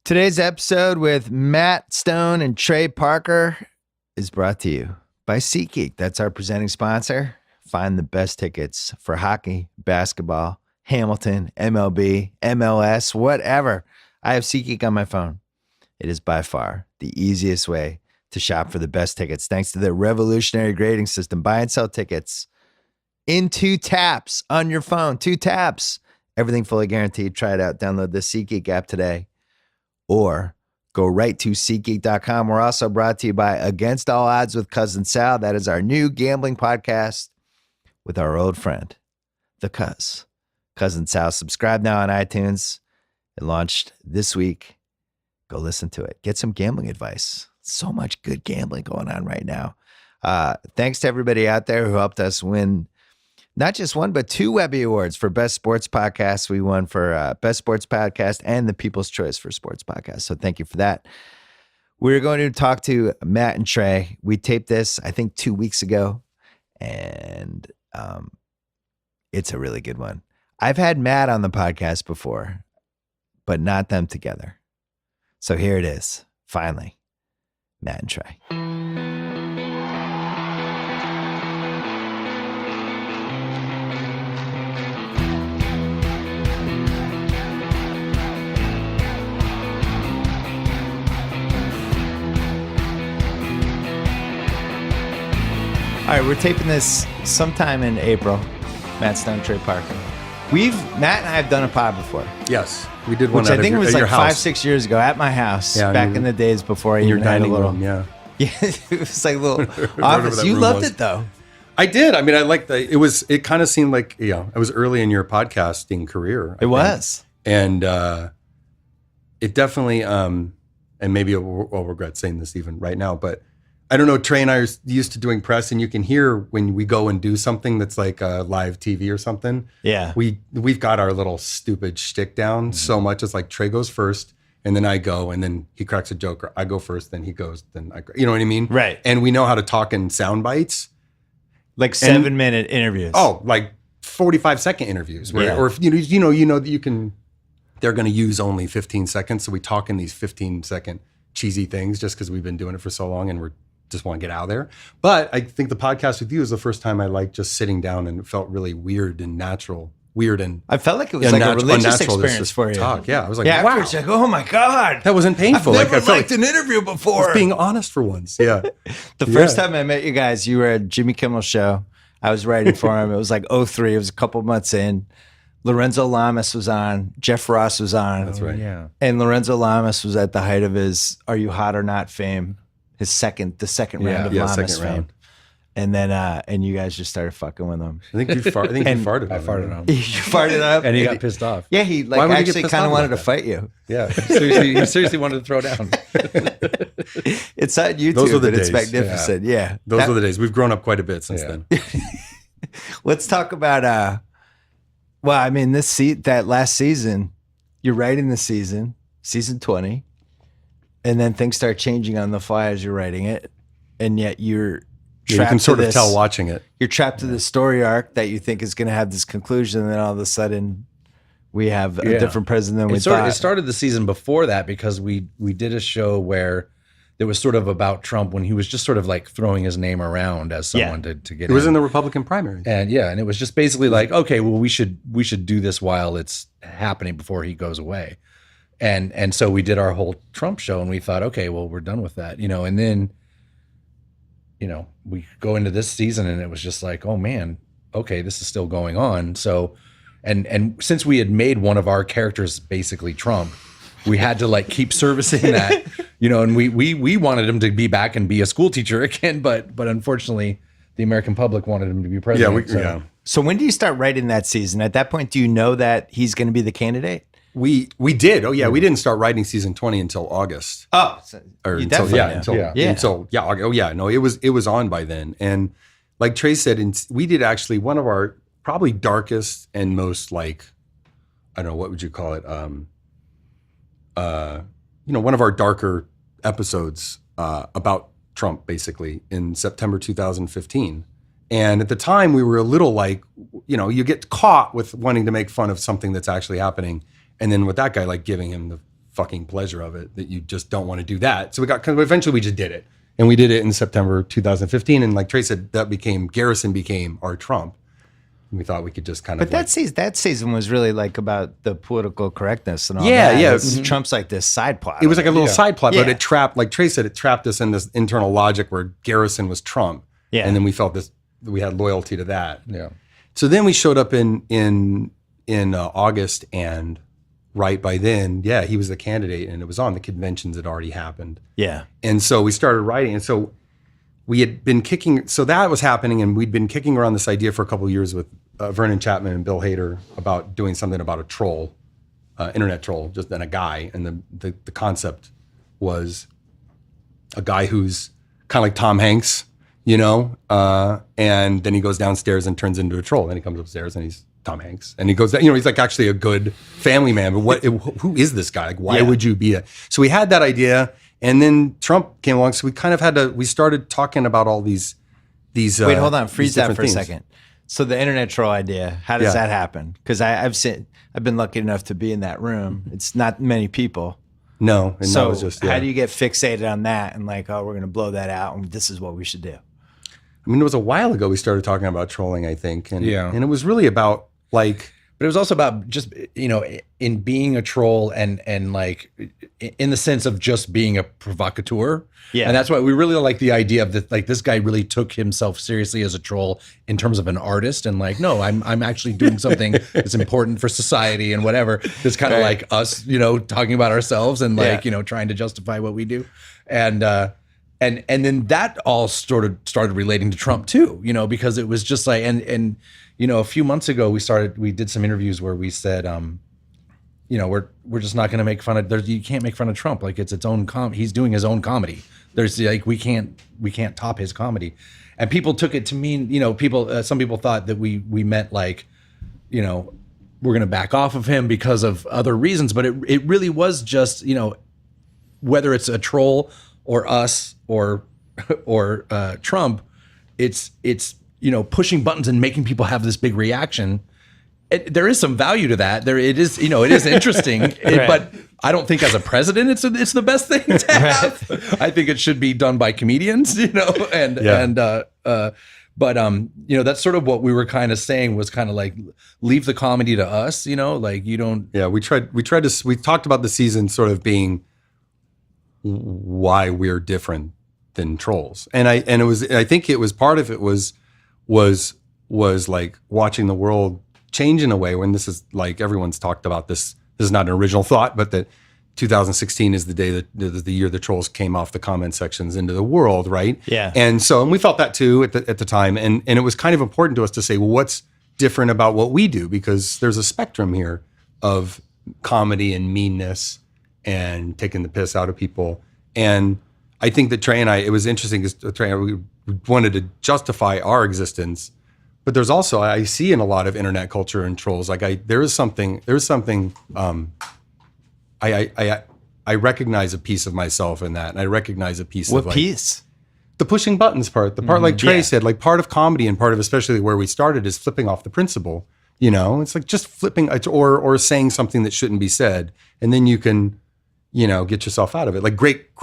Today's episode with Matt Stone and Trey Parker is brought to you by SeatGeek. That's our presenting sponsor. Find the best tickets for hockey, basketball, Hamilton, MLB, MLS, whatever. I have SeatGeek on my phone. It is by far the easiest way to shop for the best tickets thanks to their revolutionary grading system. Buy and sell tickets in 2 taps on your phone. 2 taps. Everything fully guaranteed. Try it out. Download the SeatGeek app today. Or go right to SeatGeek.com. We're also brought to you by Against All Odds with Cousin Sal. That is our new gambling podcast with our old friend, the Cousin Sal. Subscribe now on iTunes. It launched this week. Go listen to it. Get some gambling advice. So much good gambling going on right now. Thanks to everybody out there who helped us win not just one, but 2 Webby Awards for Best Sports Podcast. We won for Best Sports Podcast and the People's Choice for Sports Podcast. So thank you for that. We're going to talk to Matt and Trey. We taped this, I think, 2 weeks ago, and it's a really good one. I've had Matt on the podcast before, but not them together. So here it is, finally, Matt and Trey. All right, we're taping this sometime in April. Matt Stone, Trey Parker. Matt and I have done a pod before. Yes, we did one. Which I think it was like 5-6 years ago at my house, back in the days before I even had a little. Room, yeah, it was like a little office. You loved it though. I did. I mean, I liked the. It kind of seemed like it was early in your podcasting career. It was, and it definitely. And maybe I'll regret saying this even right now, but. I don't know, Trey and I are used to doing press, and you can hear when we go and do something that's like a live TV or something. Yeah. We've got our little stupid shtick down so much. It's like Trey goes first, and then I go, and then he cracks a joke, or I go first, then he goes, then I go. You know what I mean? Right. And we know how to talk in sound bites. Like 7-minute interviews. Oh, like 45-second interviews. Where, or if you know that you can, they're going to use only 15 seconds. So we talk in these 15-second cheesy things just because we've been doing it for so long, and we're just want to get out of there. But I think the podcast with you is the first time I like just sitting down, and it felt really weird and natural. I felt like it was like a religious experience for you. Talk. Yeah, I was like, wow. After it's like, oh my God. That wasn't painful. I've never liked an interview before. I was being honest for once. Yeah. The first time I met you guys, you were at Jimmy Kimmel's show. I was writing for him. It was like 2003. It was a couple months in. Lorenzo Lamas was on. Jeff Ross was on. That's right. Yeah. And Lorenzo Lamas was at the height of his Are You Hot or Not fame. The second round of Lamas fame. And then and you guys just started fucking with him. I think you farted. I farted on him. You farted up. And he got pissed off. Yeah, he actually kind of wanted to fight you. Yeah. He seriously wanted to throw down. It's on YouTube. Those were the days. It's magnificent. Yeah. Those were the days. We've grown up quite a bit since then. Let's talk about that last season, you're writing the season 20. And then things start changing on the fly as you're writing it, and yet you're trapped. You can sort of tell watching it. You're trapped to the story arc that you think is going to have this conclusion, and then all of a sudden, we have a different president than we thought. It started the season before that because we did a show where it was sort of about Trump when he was just sort of like throwing his name around as someone to get in. It was in the Republican primary, and it was just basically like, okay, well, we should do this while it's happening before he goes away. And so we did our whole Trump show, and we thought, okay, well, we're done with that, and then, we go into this season, and it was just like, oh man, okay, this is still going on. So, and since we had made one of our characters basically Trump, we had to like keep servicing that, and we wanted him to be back and be a school teacher again, but unfortunately, the American public wanted him to be president. So when do you start writing that season? At that point, do you know that he's going to be the candidate? We did. Oh yeah, we didn't start writing season 20 until August. Oh, so or you until definitely no, it was on by then. And like Trey said, we did actually one of our probably darkest and most like, I don't know, what would you call it? One of our darker episodes about Trump, basically in September 2015. And at the time, we were a little like, you get caught with wanting to make fun of something that's actually happening. And then with that guy, like giving him the fucking pleasure of it that you just don't want to do that. So eventually we just did it. And we did it in September 2015. And like Trey said, Garrison became our Trump. And we thought we could just kind of. But that season was really like about the political correctness and all yeah, that. Yeah. Mm-hmm. Trump's like this side plot. It was like a little side plot, but Yeah. it trapped, like Trey said, it trapped us in this internal logic where Garrison was Trump. Yeah. And then we felt we had loyalty to that. Yeah. So then we showed up in August, and right by then, he was the candidate, and it was on. The conventions had already happened. Yeah. And so we started writing. And so we had been so that was happening, and we'd been kicking around this idea for a couple of years with Vernon Chapman and Bill Hader about doing something about a troll, internet troll, just then a guy. And the concept was a guy who's kind of like Tom Hanks, and then he goes downstairs and turns into a troll. Then he comes upstairs and he's Tom Hanks, and he goes, he's like actually a good family man. But who is this guy? Like, why would you be So we had that idea, and then Trump came along. So we kind of we started talking about all these. Wait, hold on, freeze that for themes. a second. So the internet troll idea, how does that happen? Because I've been lucky enough to be in that room. It's not many people. No, and so that was just how do you get fixated on that and like, oh, we're going to blow that out, and this is what we should do? I mean, it was a while ago we started talking about trolling, I think, and it was really about like. But it was also about just, in being a troll and like in the sense of just being a provocateur. Yeah. And that's why we really like the idea of that, like this guy really took himself seriously as a troll in terms of an artist, and like, no, I'm actually doing something that's important for society and whatever. That's kind of like us, talking about ourselves and like, trying to justify what we do. And then that all started relating to Trump too, because it was just like, and a few months ago we did some interviews where we said, we're just not going to make fun of. You can't make fun of Trump. Like it's its own he's doing his own comedy. There's like we can't top his comedy, and people took it to mean some people thought that we meant like we're going to back off of him because of other reasons, but it really was just whether it's a troll or us or Trump, it's pushing buttons and making people have this big reaction. There is some value to that. It is interesting, but I don't think as a president it's the best thing to have. I think it should be done by comedians, but that's sort of what we were kind of saying was kind of like leave the comedy to us, like you don't. Yeah, we talked about the season sort of being why we're different than trolls, and I think it was part of it was like watching the world change in a way when this is like everyone's talked about this. This is not an original thought, but that 2016 is the day that the year the trolls came off the comment sections into the world, right? Yeah. And we felt that too at the time, and it was kind of important to us to say, well, what's different about what we do? Because there's a spectrum here of comedy and meanness and taking the piss out of people. And I think that Trey and it was interesting because Trey and we wanted to justify our existence. But there's also, I see in a lot of internet culture and trolls, like there's something, I recognize a piece of myself in that. And I recognize a piece of what piece? The pushing buttons part, the part like Trey said, like part of comedy and part of especially where we started is flipping off the principle, it's like just flipping or saying something that shouldn't be said. And then you can, get yourself out of it. Like great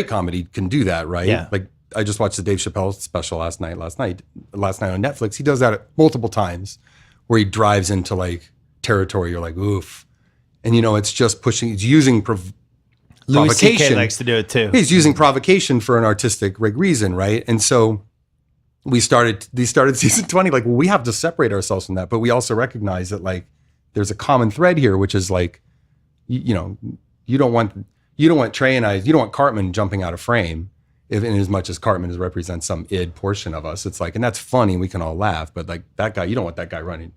comedy can do that, right? Yeah. Like, I just watched the Dave Chappelle special last night on Netflix. He does that multiple times where he drives into like territory. You're like, oof. And it's just pushing, he's using Louis C.K. provocation. likes to do it too. He's using provocation for an artistic reason, right? And so we started season 20, like, well, we have to separate ourselves from that. But we also recognize that like, there's a common thread here, which is like, you don't want Trey and you don't want Cartman jumping out of frame. If in as much as Cartman represents some id portion of us, it's like, and that's funny, we can all laugh, but like that guy, you don't want that guy running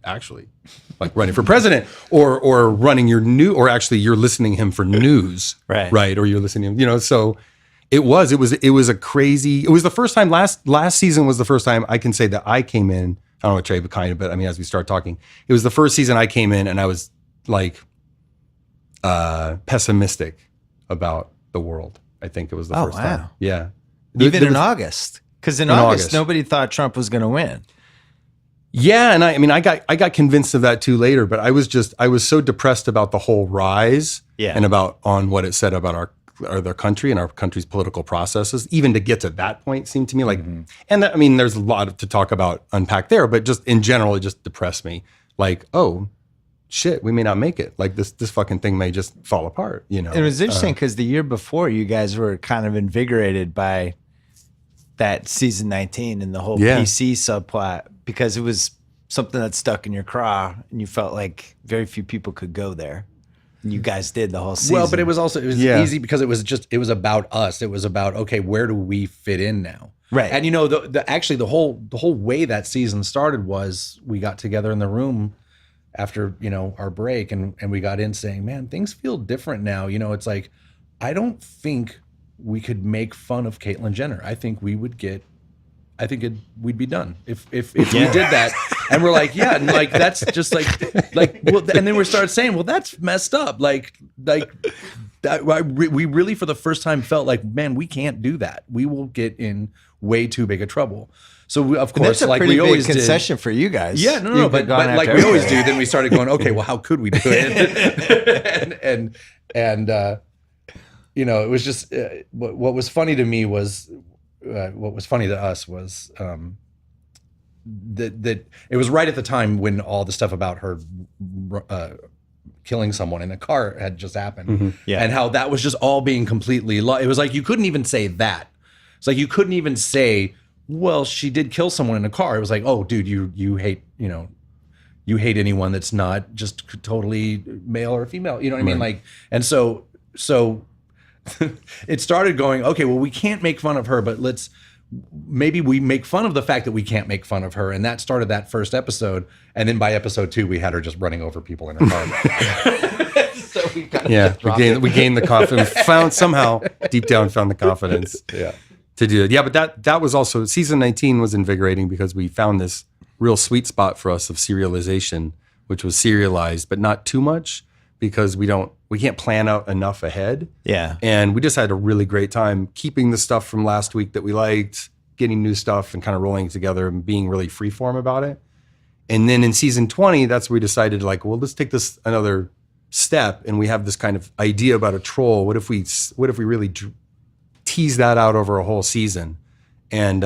for president or running or actually you're listening to him for news, right? Or you're listening to him, so it was the first time last season was the first time I can say that I came in, I don't know what Trey, but I mean, as we start talking, it was the first season I came in and I was like, pessimistic about the world. I think it was the first time. Yeah. Even in August. Because in August, nobody thought Trump was going to win. Yeah, and I mean, I got convinced of that too later, but I was so depressed about the whole rise and about on what it said about our country and our country's political processes. Even to get to that point seemed to me like, and I mean, there's a lot to talk about, unpack there, but just in general, it just depressed me. Like, oh shit, we may not make it. Like this fucking thing may just fall apart. You know, it was interesting because the year before, you guys were kind of invigorated by that season 19 and the whole PC subplot, because it was something that stuck in your craw and you felt like very few people could go there. And you guys did the whole season. Well, but it was easy because it was about us. It was about, okay, where do we fit in now? Right. And you know, the whole way that season started was we got together in the room after, you know, our break and we got in saying, man, things feel different now. You know, it's like, I don't think we could make fun of Caitlyn Jenner. I think we'd be done if we did that. And we're like, yeah, and like that's just like, well, and then we started saying, well, that's messed up. Like that, we really for the first time felt like, man, we can't do that. We will get in way too big a trouble. So we, of course, like we always concession for you guys. Yeah, no, but like we always do. Then we started going, okay, well, how could we do it? and you know, it was just what was funny to me was what was funny to us was that it was right at the time when all the stuff about her killing someone in a car had just happened, and how that was just all being completely. It was like you couldn't even say that. It's like you couldn't even say, well, she did kill someone in a car. It was like, oh, dude, you hate, you know, you hate anyone that's not just totally male or female. You know what I mean? Like, and so it started going, okay, well, we can't make fun of her, but maybe we make fun of the fact that we can't make fun of her. And that started that first episode. And then by episode 2, we had her just running over people in her car. So we kind of we gained the confidence, somehow deep down found the confidence to do it. Yeah, but that was also, season 19 was invigorating because we found this real sweet spot for us of serialization, which was serialized, but not too much because we can't plan out enough ahead. Yeah. And we just had a really great time keeping the stuff from last week that we liked, getting new stuff and kind of rolling it together and being really freeform about it. And then in season 20, that's where we decided like, well, let's take this another step. And we have this kind of idea about a troll. What if we really tease that out over a whole season? And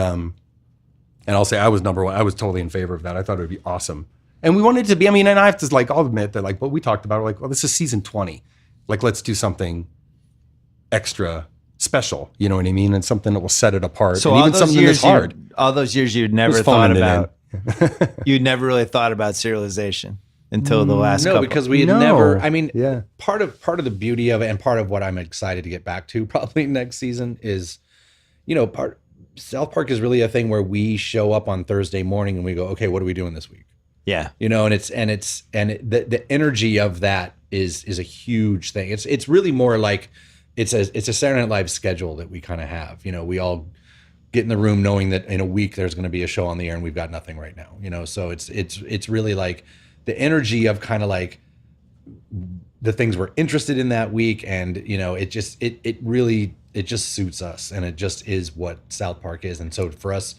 I'll say I was number one. I was totally in favor of that. I thought it would be awesome. And we wanted it to be, I mean, and I have to like, I'll admit that like, what we talked about, like, well, this is season 20. Like, let's do something extra special. You know what I mean? And something that will set it apart. So and all even those something years, that's hard. all those years you'd never thought about, you'd never really thought about serialization until the last couple. No, because we had never, I mean, part of the beauty of it and part of what I'm excited to get back to probably next season is, you know, South Park is really a thing where we show up on Thursday morning and we go, okay, what are we doing this week? Yeah. You know, and the energy of that is a huge thing. It's really more like it's a Saturday Night Live schedule that we kind of have. You know, we all get in the room knowing that in a week there's going to be a show on the air and we've got nothing right now. You know, so it's really like the energy of kind of like the things we're interested in that week, and you know, it just suits us, and it just is what South Park is. And so for us,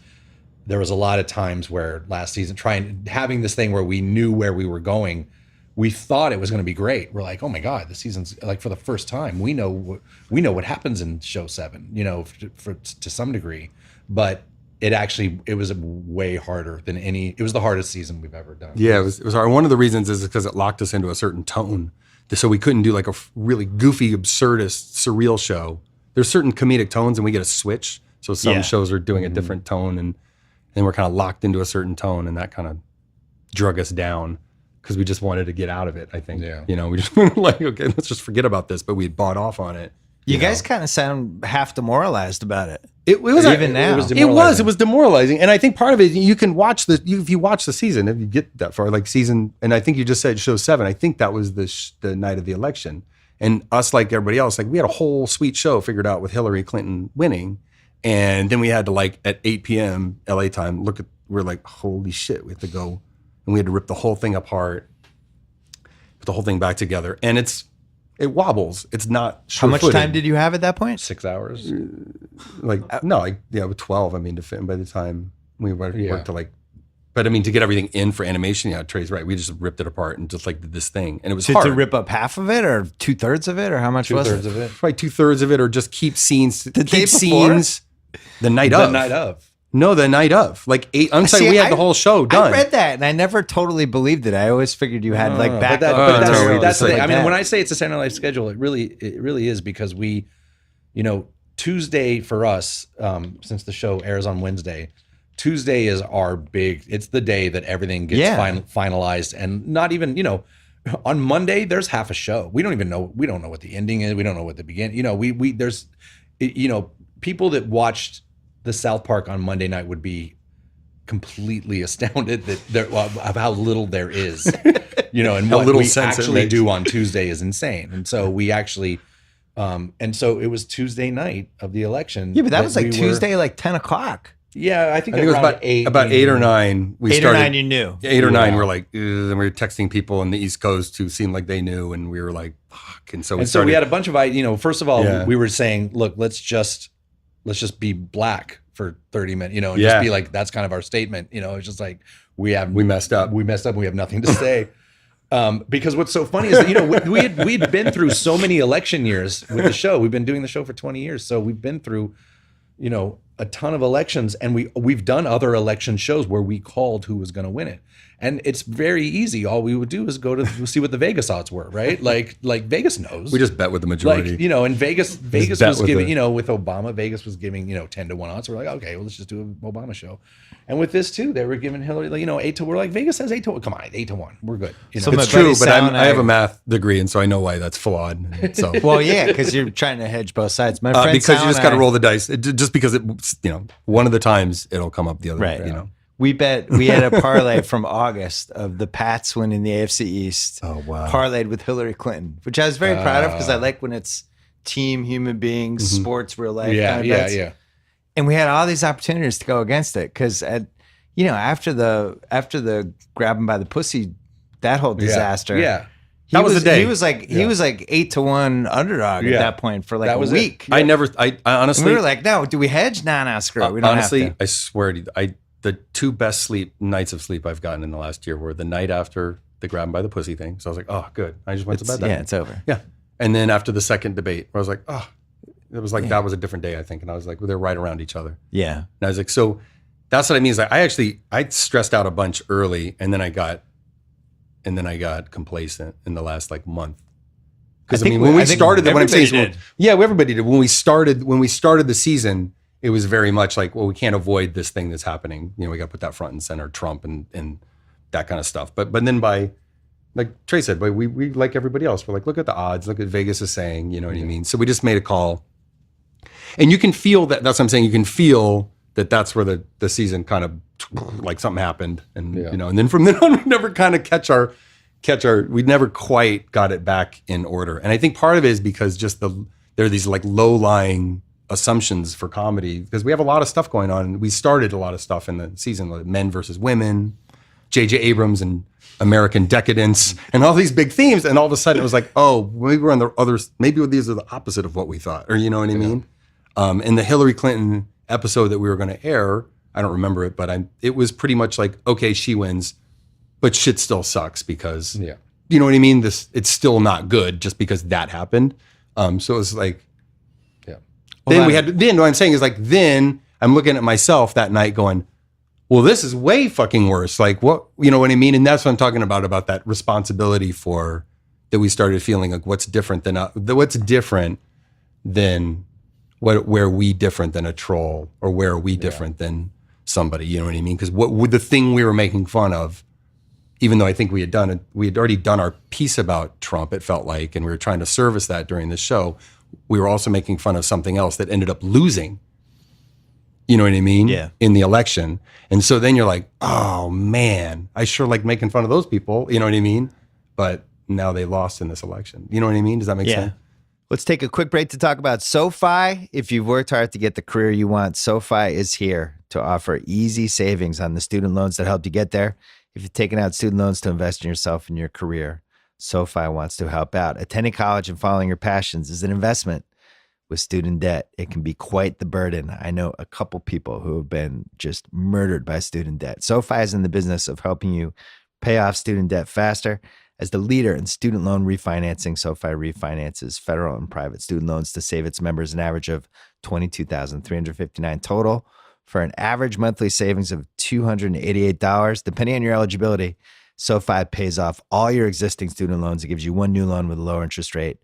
there was a lot of times where last season having this thing where we knew where we were going, we thought it was going to be great. We're like, oh my God, the season's like, for the first time, we know what happens in show 7, you know, to some degree, but it was way harder than it was the hardest season we've ever done. Yeah, it was hard. One of the reasons is because it locked us into a certain tone. So we couldn't do like a really goofy, absurdist, surreal show. There's certain comedic tones and we get a switch. So some shows are doing a different tone, and then we're kind of locked into a certain tone, and that kind of drug us down because we just wanted to get out of it, I think. Yeah. You know, we just were like, okay, let's just forget about this, but we had bought off on it. You guys kind of sound half demoralized about it. It was even now. It was demoralizing. And I think part of it, you can watch if you watch the season, if you get that far, like season, and I think you just said show 7, I think that was the night of the election. And us, like everybody else, like we had a whole sweet show figured out with Hillary Clinton winning. And then we had to, like, at 8 p.m. LA time, we're like, holy shit, we have to go. And we had to rip the whole thing apart, put the whole thing back together. And it wobbles. It's not How much time did you have at that point? 6 hours? With 12, I mean, to fit. And by the time we worked to like But I mean, to get everything in for animation, yeah, Trey's right. We just ripped it apart and just like did this thing. And it was To hard. rip up half of it or 2/3 of it, or how much was it? 2/3 of it. Probably 2/3 of it, or just keep scenes. The day keep before? scenes the night The of. night of. No, the night of. Like 8. I'm sorry, See, we had the whole show done. I read that and I never totally believed it. I always figured you had like back. But no, that's it's the thing. like I mean, that. when I say it's a Saturday Night Live schedule, it really is, because we, Tuesday for us, since the show airs on Wednesday, Tuesday is our big. It's the day that everything gets finalized, and not even on Monday there's half a show. We don't even know. We don't know what the ending is. We don't know what the beginning. There's people that watched the South Park on Monday night would be completely astounded of how little there is, and what little we sense it actually makes. do on Tuesday is insane. And so we actually, and so it was Tuesday night of the election. Yeah, but that was like we Tuesday, like 10 o'clock. Yeah, I think I think it was around about 8 or 9. We 8 started, or 9, you knew. 8 or 9, Yeah. we're like, ugh, and we were texting people on the East Coast who seemed like they knew, and we were like, fuck. And so we And so started. we had a bunch of, first of all, Yeah. we were saying, look, let's just be black for 30 minutes, and Yeah. just be like, that's kind of our statement. It's just like, we messed up. We have nothing to say. Because what's so funny is that, we'd been through so many election years with the show. We've been doing the show for 20 years. So we've been through, a ton of elections, and we've done other election shows where we called who was going to win it. And it's very easy. All we would do is go to see what the Vegas odds were, right? Like Vegas knows. we just bet with the majority. And Vegas bet was with giving, the- with Obama, Vegas was giving, 10-1 odds. So we're like, okay, well, let's just do an Obama show. And with this too, they were giving Hillary, 8 to, we're like, Vegas says 8 to, come on, 8-1. We're good. So it's my true, buddy but Sal and I have a math degree, and so I know why that's flawed. So Well, yeah, because you're trying to hedge both sides. My friend because Sal you just and got to I- roll the dice. Just because one of the times it'll come up the other. Right. We had a parlay from August of the Pats winning the AFC East. Oh, wow. Parlayed with Hillary Clinton, which I was very proud of because I like when it's team, human beings, sports, real life. Yeah, kind of yeah, bets. yeah. And we had all these opportunities to go against it because after the grab him by the pussy, that whole disaster. Yeah. That was the day. He was like 8-1 underdog at Yeah. that point for like That a was it. week. I honestly. And we were like, no, do we hedge? Nah, screw it. We don't honestly, have to. I swear to you, the 2 best nights of sleep I've gotten in the last year were the night after the grab him by the pussy thing. So I was like, oh, good. I just went to bed that night. It's over. Yeah. And then after the second debate, where I was like, oh, it was like that was a different day, I think. And I was like, well, they're right around each other. Yeah. And I was like, so that's what I mean. Is like I stressed out a bunch early, and then I got complacent in the last month. Because when we started, what I'm saying is, everybody did. When we started the season, it was very much like, well, we can't avoid this thing that's happening. We got to put that front and center, Trump and that kind of stuff. But then by, like Trey said, but we like everybody else. We're like, look at the odds, look at Vegas is saying, you know what I mean? So we just made a call. And you can feel that, that's what I'm saying, you can feel that that's where the season kind of, like something happened. And, and then from then on, we never kind of we never quite got it back in order. And I think part of it is because there are these low-lying assumptions for comedy, because we have a lot of stuff going on. We started a lot of stuff in the season, like men versus women, J.J. Abrams and American decadence, and all these big themes. And all of a sudden it was like, oh, maybe we're on the others. Maybe these are the opposite of what we thought, or you know what I mean? In the Hillary Clinton episode that we were going to air, I don't remember it, but it was pretty much like, okay, she wins, but shit still sucks because, you know what I mean? It's still not good just because that happened. So it was like, then what I'm saying is then I'm looking at myself that night going, well, this is way fucking worse. Like what, you know what I mean? And that's what I'm talking about that responsibility that we started feeling like what's different than where we different than a troll, or where are we different than somebody, you know what I mean? Because what would the thing we were making fun of, even though I think we had already done our piece about Trump, it felt like, and we were trying to service that during the show, we were also making fun of something else that ended up losing. You know what I mean? Yeah. In the election. And so then you're like, oh man, I sure like making fun of those people. You know what I mean? But now they lost in this election. You know what I mean? Does that make sense? Let's take a quick break to talk about SoFi. If you've worked hard to get the career you want, SoFi is here to offer easy savings on the student loans that helped you get there. If you've taken out student loans to invest in yourself and your career, SoFi wants to help out. Attending college and following your passions is an investment. With student debt, it can be quite the burden. I know a couple people who have been just murdered by student debt. SoFi is in the business of helping you pay off student debt faster. As the leader in student loan refinancing, SoFi refinances federal and private student loans to save its members an average of $22,359 total for an average monthly savings of $288. Depending on your eligibility, SoFi pays off all your existing student loans. It gives you one new loan with a lower interest rate,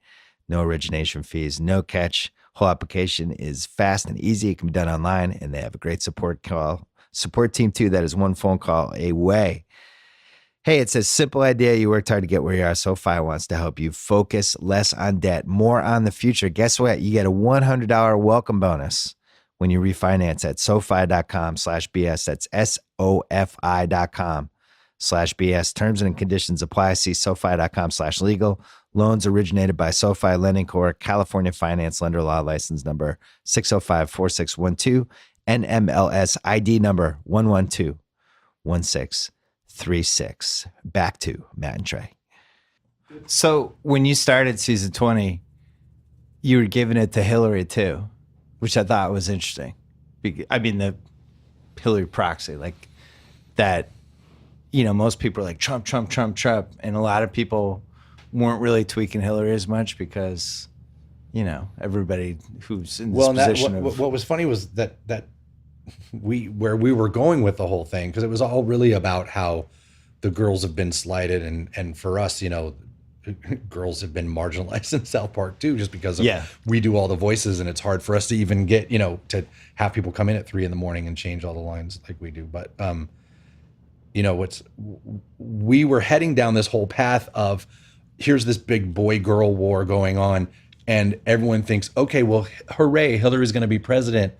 no origination fees, no catch. Whole application is fast and easy. It can be done online, and they have a great support team too. That is one phone call away. Hey, it's a simple idea. You worked hard to get where you are. SoFi wants to help you focus less on debt, more on the future. Guess what? You get a $100 welcome bonus when you refinance at SoFi.com/BS. That's SoFi.com/BS. Terms and conditions apply. See SoFi.com/legal. Loans originated by SoFi Lending Corp., California Finance Lender Law License number 6054612, NMLS ID number 1121636. Back to Matt and Trey. So when you started season 20, you were giving it to Hillary too, which I thought was interesting. I mean, the Hillary proxy, like that, most people are like Trump, Trump, Trump, Trump. And a lot of people weren't really tweaking Hillary as much because, everybody who's in this position what was funny was that where we were going with the whole thing, because it was all really about how the girls have been slighted, and for us, girls have been marginalized in South Park too, just because we do all the voices, and it's hard for us to even get, to have people come in at 3 a.m. and change all the lines like we do. But we were heading down this whole path of, here's this big boy girl war going on, and everyone thinks, okay, well, hooray, Hillary's going to be president.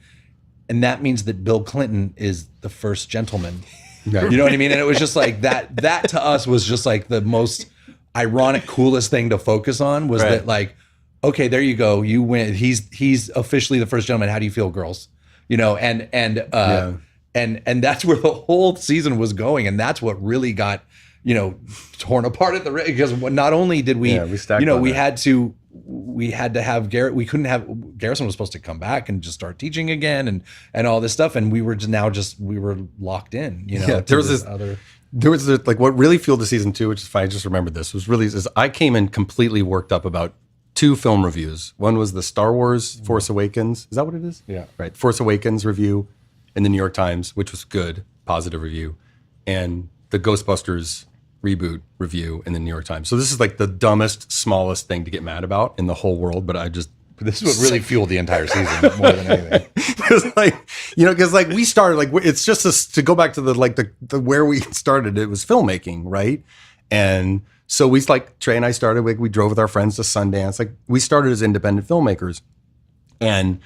And that means that Bill Clinton is the first gentleman. Right. You know what I mean? And it was just like that to us was just like the most ironic, coolest thing to focus on was that, like, okay, there you go. You win. He's officially the first gentleman. How do you feel, girls? And that's where the whole season was going. And that's what really got, torn apart at the because not only did we had to have Garrett. We couldn't have Garrison was supposed to come back and just start teaching again and all this stuff. And we were we were locked in. There was like what really fueled the season 2, which is fine. I just remembered this is I came in completely worked up about 2 film reviews. One was the Star Wars Force Awakens. Is that what it is? Yeah. Right. Force Awakens review in the New York Times, which was good, positive review, and the Ghostbusters reboot review in the New York Times. So this is like the dumbest, smallest thing to get mad about in the whole world, but this is what really fueled the entire season more than anything. Because we started it's just to go back to the where we started. It was filmmaking, right? And so we Trey and I started. We drove with our friends to Sundance. We started as independent filmmakers, and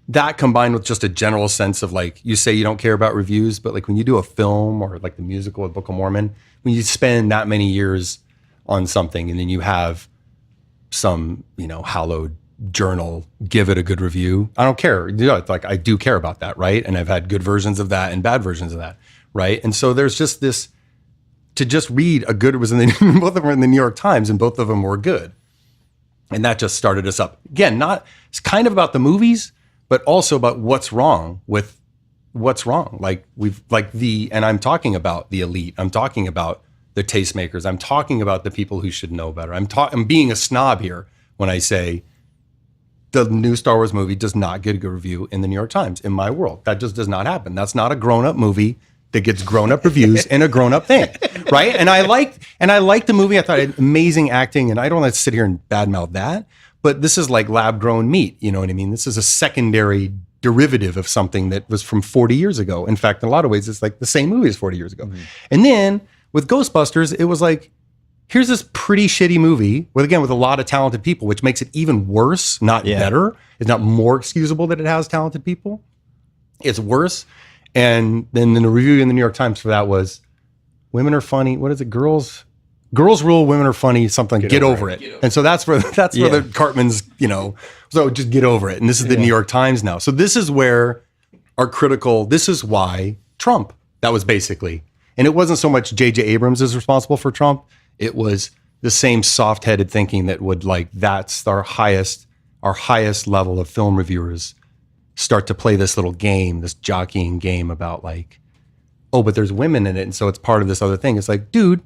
that combined with just a general sense of you say you don't care about reviews, but when you do a film or the musical of Book of Mormon, when you spend that many years on something and then you have some, hallowed journal give it a good review, I don't care. I do care about that, right? And I've had good versions of that and bad versions of that, right? And so there's just this, to just read a good, both of them were in the New York Times and both of them were good. And that just started us up. Again, it's kind of about the movies, but also about what's wrong with what's wrong. And I'm talking about the elite. I'm talking about the tastemakers. I'm talking about the people who should know better. I'm being a snob here when I say the new Star Wars movie does not get a good review in the New York Times. In my world, that just does not happen. That's not a grown-up movie that gets grown-up reviews and a grown-up thing, right? And I liked the movie. I thought it had amazing acting, and I don't want to sit here and badmouth that, but this is like lab-grown meat. You know what I mean? This is a secondary derivative of something that was from 40 years ago. In fact, in a lot of ways, it's the same movie as 40 years ago. Mm-hmm. And then with Ghostbusters, it was here's this pretty shitty movie with a lot of talented people, which makes it even worse, not better. It's not more excusable that it has talented people. It's worse. And then the review in the New York Times for that was, women are funny. What is it? Girls rule, women are funny, something, get over it. And so that's where the Cartman's, so just get over it. And this is the New York Times now. So this is where this is why Trump, that was basically, and it wasn't so much J.J. Abrams is responsible for Trump. It was the same soft-headed thinking that would that's our highest our highest level of film reviewers start to play this little game, this jockeying game about like, oh, but there's women in it, and so it's part of this other thing. It's like, dude,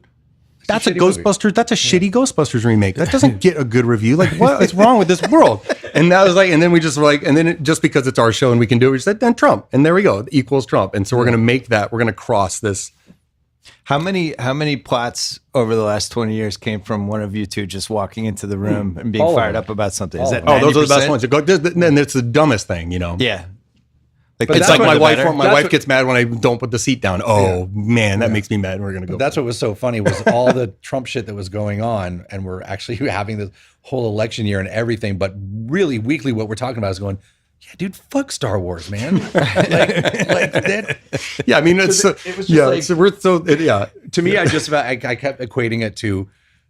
that's a Ghostbusters. Movie. That's a shitty Ghostbusters remake. That doesn't get a good review. Like, what is wrong with this world? And that was like, and then we just were like, and then just because it's our show and we can do it, we said, then Trump, and there we go, equals Trump. And so we're gonna make that. We're gonna cross this. How many plots over the last 20 years came from one of you two just walking into the room and being fired up about something? Is that 90%? Those are the best ones. And it's the dumbest thing, you know. Yeah. It's like my wife gets mad when I don't put the seat down. Oh man, that makes me mad. We're gonna go. But that's what was so funny was all the Trump shit that was going on, and we're actually having this whole election year and everything. But really, weekly, what we're talking about is going, yeah, dude, fuck Star Wars, man. like that. Yeah, I mean, it was just like, so we're so yeah. To me, I kept equating it to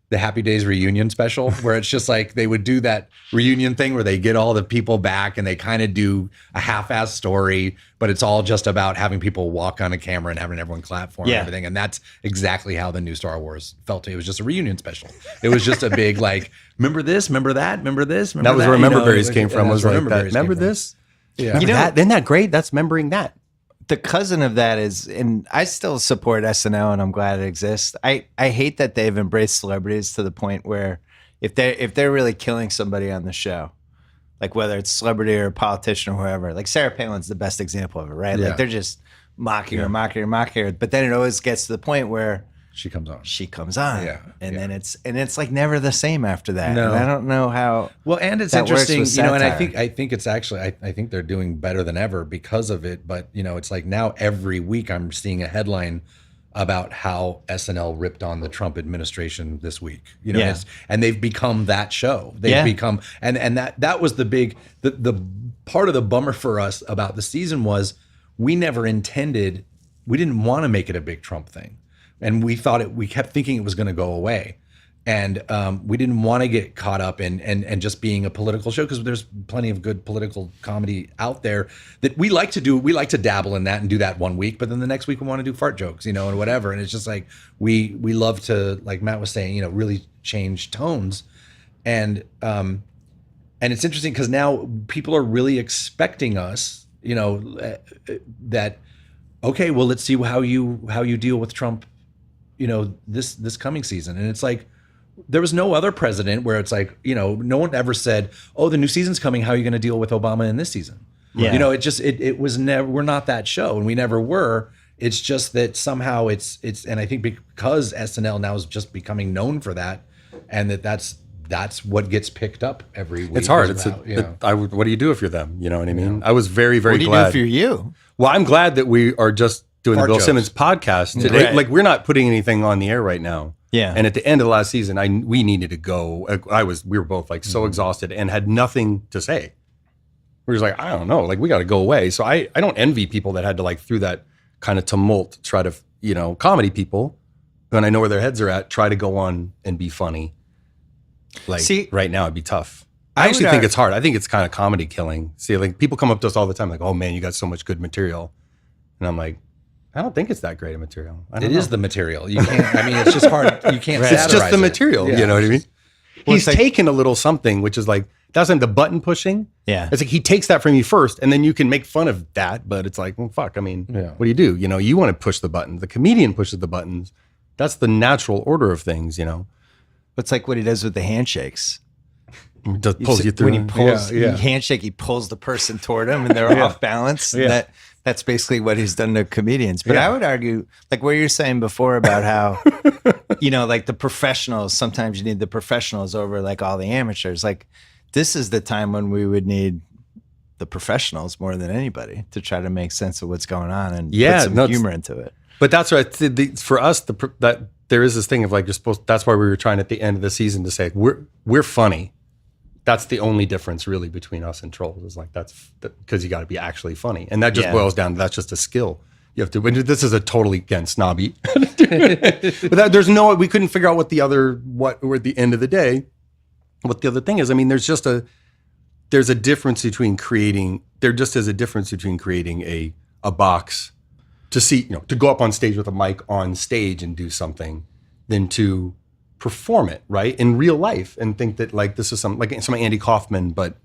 the Happy Days reunion special, where it's just like they would do that reunion thing where they get all the people back and they kind of do a half-ass story, but it's all just about having people walk on a camera and having everyone clap for them and everything. And that's exactly how the new Star Wars felt. It was just a reunion special. It was just a big like, remember this, remember that, remember this, remember that. Was where Remember Berries came from. Was like that. Remember this? Yeah. You know, isn't that great? That's remembering that. The cousin of that is, and I still support SNL and I'm glad it exists. I hate that they've embraced celebrities to the point where if they're really killing somebody on the show, like whether it's celebrity or a politician or whoever, like Sarah Palin's the best example of it, right? Yeah. Like they're just mocking her. But then it always gets to the point where she comes on. Yeah. And then it's like never the same after that. No. And I don't know how. Well, and it's that interesting, works with you know, and satire. I think it's actually, I think they're doing better than ever because of it. But, you know, it's like now every week I'm seeing a headline about how SNL ripped on the Trump administration this week, you know, and they've become that show. They've become, and that was the big, the part of the bummer for us about the season was we never intended, we didn't want to make it a big Trump thing. And we kept thinking it was going to go away. And we didn't want to get caught up in just being a political show because there's plenty of good political comedy out there that we like to do. We like to dabble in that and do that one week, but then the next week we want to do fart jokes, you know, and whatever. And it's just like we love to, like Matt was saying, you know, really change tones. And it's interesting because now people are really expecting us, you know, that okay, well, let's see how you deal with Trump, you know, this coming season. And it's like, there was no other president where it's like, you know, no one ever said, oh, the new season's coming. How are you going to deal with Obama in this season? Yeah. You know, it was never, we're not that show and we never were. It's just that somehow it's, and I think because SNL now is just becoming known for that and that's what gets picked up every week. It's hard. What do you do if you're them? You know what I mean? Yeah. I was very, very glad. What do you do if you're you? Well, I'm glad that we are just doing the Bill Simmons podcast today. Right. Like we're not putting anything on the air right now. Yeah. And at the end of the last season, we needed to go. We were both like so exhausted and had nothing to say. We were just like, I don't know, like we got to go away. So I don't envy people that had to like through that kind of tumult, try to, you know, comedy people, when I know where their heads are at, try to go on and be funny. Like right now it'd be tough. I actually think it's hard. I think it's kind of comedy killing. See, like people come up to us all the time like, oh man, you got so much good material. And I'm like, I don't think it's that great a material. It is the material. You can't, I mean, it's just hard. You can't It's just the material. Yeah. You know what I mean? Well, he's taken a little something, which is like, that's like the button pushing. Yeah. It's like he takes that from you first and then you can make fun of that. But it's like, well, fuck. I mean, what do? You know, you want to push the buttons. The comedian pushes the buttons. That's the natural order of things, you know? It's like what he does with the handshakes. Just pulls you through. When he pulls the handshake, he pulls the person toward him and they're off balance. Yeah. That's basically what he's done to comedians. But I would argue, like what you're saying before about how, you know, like the professionals, sometimes you need the professionals over like all the amateurs. Like this is the time when we would need the professionals more than anybody to try to make sense of what's going on and put some humor into it. But that's right. For us, that there is this thing of like, you're supposed, that's why we were trying at the end of the season to say, we're funny. That's the only difference really between us and trolls is like because you got to be actually funny, and that just boils down to that's just a skill you have to. This is a totally again snobby, but we couldn't figure out what at the end of the day, what the other thing is. I mean, there's a difference between creating. There just is a difference between creating a box to see, you know, to go up on stage with a mic on stage and do something, than to perform it right in real life and think that like this is some Andy Kaufman, but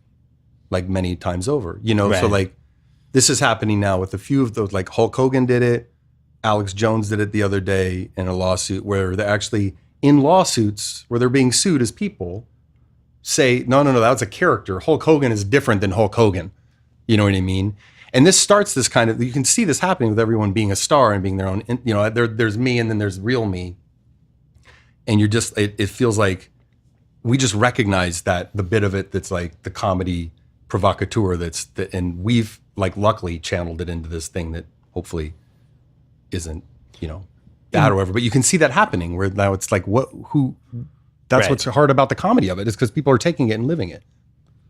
like many times over, you know? So Right. like this is happening now with a few of those, like Hulk Hogan did it. Alex Jones did it the other day in a lawsuit where they're actually in lawsuits where they're being sued as people say, no, that was a character. Hulk Hogan is different than Hulk Hogan. You know what I mean? And this starts this kind of, you can see this happening with everyone being a star and being their own, you know, there's me and then there's real me. And you're just, it feels like we just recognize that the bit of it that's like the comedy provocateur and we've like luckily channeled it into this thing that hopefully isn't, you know, bad or whatever. But you can see that happening where now it's like, that's Right. what's hard about the comedy of it is because people are taking it and living it.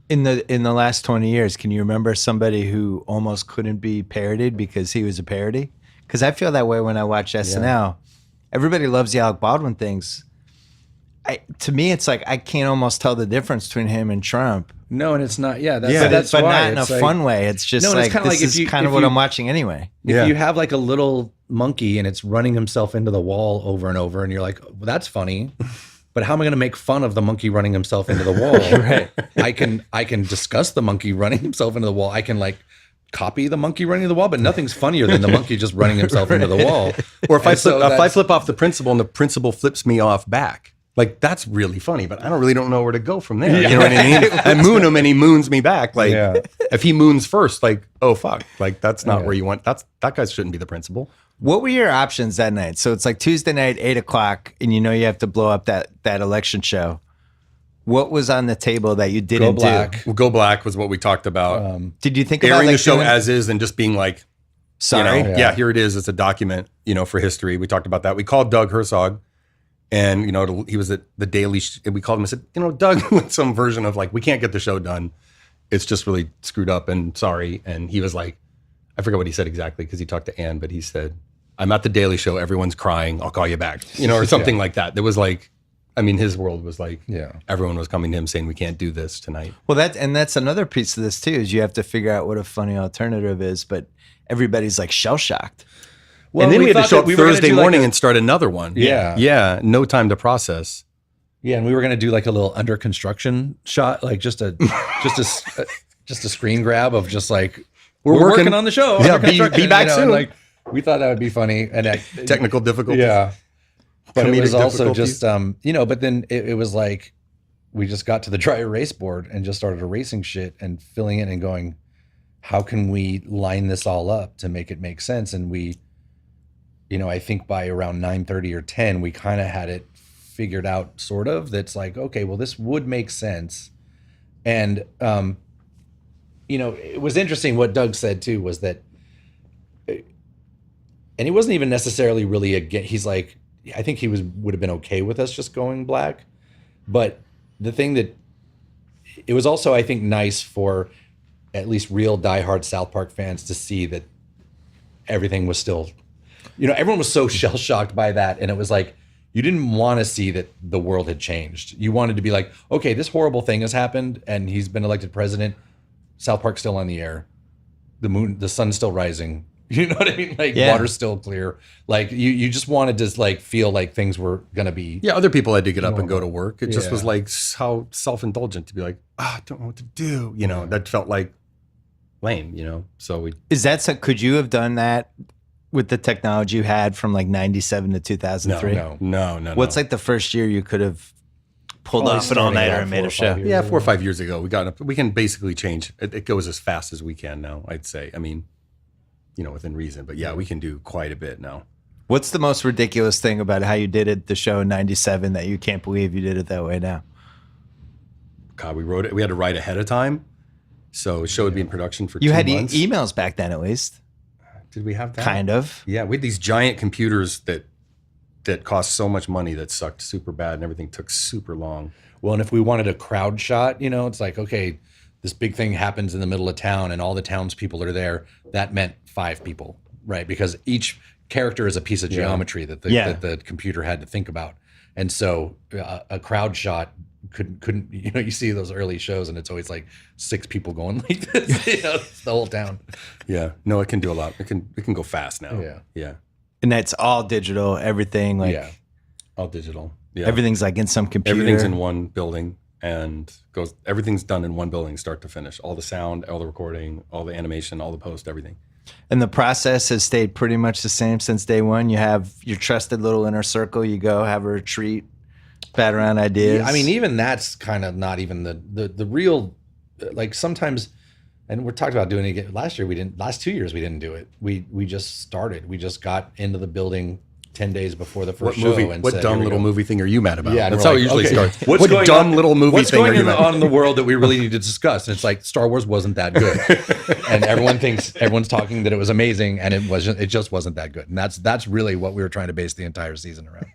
In the last 20 years, can you remember somebody who almost couldn't be parodied because he was a parody? Because I feel that way when I watch SNL. Everybody loves the Alec Baldwin things. To me, it's like I can't almost tell the difference between him and Trump. No, and it's not. Yeah, But why not in a it's like, fun way. It's just No, and it's like kinda this like if is you- kind of if what you- I'm watching anyway. If you have like a little monkey and it's running himself into the wall over and over, and you're like, well, that's funny, but how am I going to make fun of the monkey running himself into the wall? Right. I can discuss the monkey running himself into the wall. I can like copy the monkey running into the wall, but nothing's funnier than the monkey just running himself into the wall. Or if I And flip off the principal and the principal flips me off back, like that's really funny, but I don't know where to go from there. You know what I mean? I moon him and he moons me back. Like if he moons first, like, oh fuck, like that's not where you want. That guy shouldn't be the principal. What were your options that night? So it's like Tuesday night, 8:00, and you know you have to blow up that election show. What was on the table that you didn't Go black. Well, Go Black was what we talked about. Did you think about Airing like the show doing- as is and just being like, Sorry. you know, yeah, here it is. It's a document, you know, for history. We talked about that. We called Doug Herzog, and you know, he was at the Daily. And we called him and said, you know, Doug, with some version of like, we can't get the show done. It's just really screwed up and sorry. And he was like, I forget what he said exactly because he talked to Ann, but he said, I'm at the Daily Show. Everyone's crying. I'll call you back, you know, or something like that. There was like, I mean, his world was like, everyone was coming to him saying, we can't do this tonight. Well, that's another piece of this too, is you have to figure out what a funny alternative is, but everybody's like shell shocked. Well, and then we had to thought show that up we were gonna Thursday do like morning a- and start another one. Yeah. No time to process. Yeah, and we were going to do like a little under construction shot, like just a screen grab of just like we're working on the show. Yeah, under construction, be back you know, soon. and, like we thought that would be funny, and Technical difficulties. yeah, but it Comedic was also difficulties. just you know. But then it was like we just got to the dry erase board and just started erasing shit and filling in and going, how can we line this all up to make it make sense? And we, you know, I think by around 9:30 or 10, we kind of had it figured out, sort of. That's like, okay, well, this would make sense. And you know, it was interesting what Doug said too, was that, and he wasn't even necessarily really again. He's like, I think he would have been okay with us just going black, but the thing that it was also, I think, nice for at least real diehard South Park fans to see that everything was still, you know, everyone was so shell shocked by that, and it was like you didn't want to see that the world had changed. You wanted to be like, okay, this horrible thing has happened, and he's been elected president. South Park's still on the air. The sun's still rising. You know what I mean? Like water's still clear. Like you just wanted to like feel like things were gonna be. Yeah, other people had to get up and go to work. It just was like how self-indulgent to be like, I don't know what to do. You know, that felt like lame, you know? So Could you have done that with the technology you had from like 97 to 2003? No. What's like the first year you could have pulled Probably off an all-nighter starting and about made 4 a or show? 5 years. Yeah, 4 or 5 years ago, we can basically change. It goes as fast as we can now, I'd say. I mean, you know, within reason. But yeah, we can do quite a bit now. What's the most ridiculous thing about how you did it, the show in 97, that you can't believe you did it that way now? God, we wrote it. We had to write ahead of time. So the show would be in production for You 2 had months. emails back then, at least. Did we have that? Kind of. Yeah, we had these giant computers that cost so much money that sucked super bad and everything took super long. Well, and if we wanted a crowd shot, you know, it's like, okay, this big thing happens in the middle of town and all the townspeople are there. That meant 5 people, right? Because each character is a piece of geometry that the computer had to think about. And so a crowd shot couldn't, you know, you see those early shows and it's always like 6 people going like this, you know, it's the whole town. Yeah. No, it can do a lot. It can go fast now. Yeah. Yeah. And that's all digital, everything, like Yeah. All digital. Yeah. everything's like in some computer. Everything's in one building. and everything's done in one building, start to finish. All the sound, all the recording, all the animation, all the post, everything. And the process has stayed pretty much the same since day one. You have your trusted little inner circle. You go have a retreat, bat around ideas. Yeah, I mean, even that's kind of not even the real, like sometimes, and we're talking about doing it again. Last 2 years we didn't do it. We just started. We just got into the building 10 days before the first show. And what said, dumb little movie thing are you mad about? Yeah, that's how it usually starts. What dumb little movie thing are you mad about? What's going on in the world that we really need to discuss? And it's like, Star Wars wasn't that good. And everyone's talking that it was amazing, and it just wasn't that good. And that's really what we were trying to base the entire season around.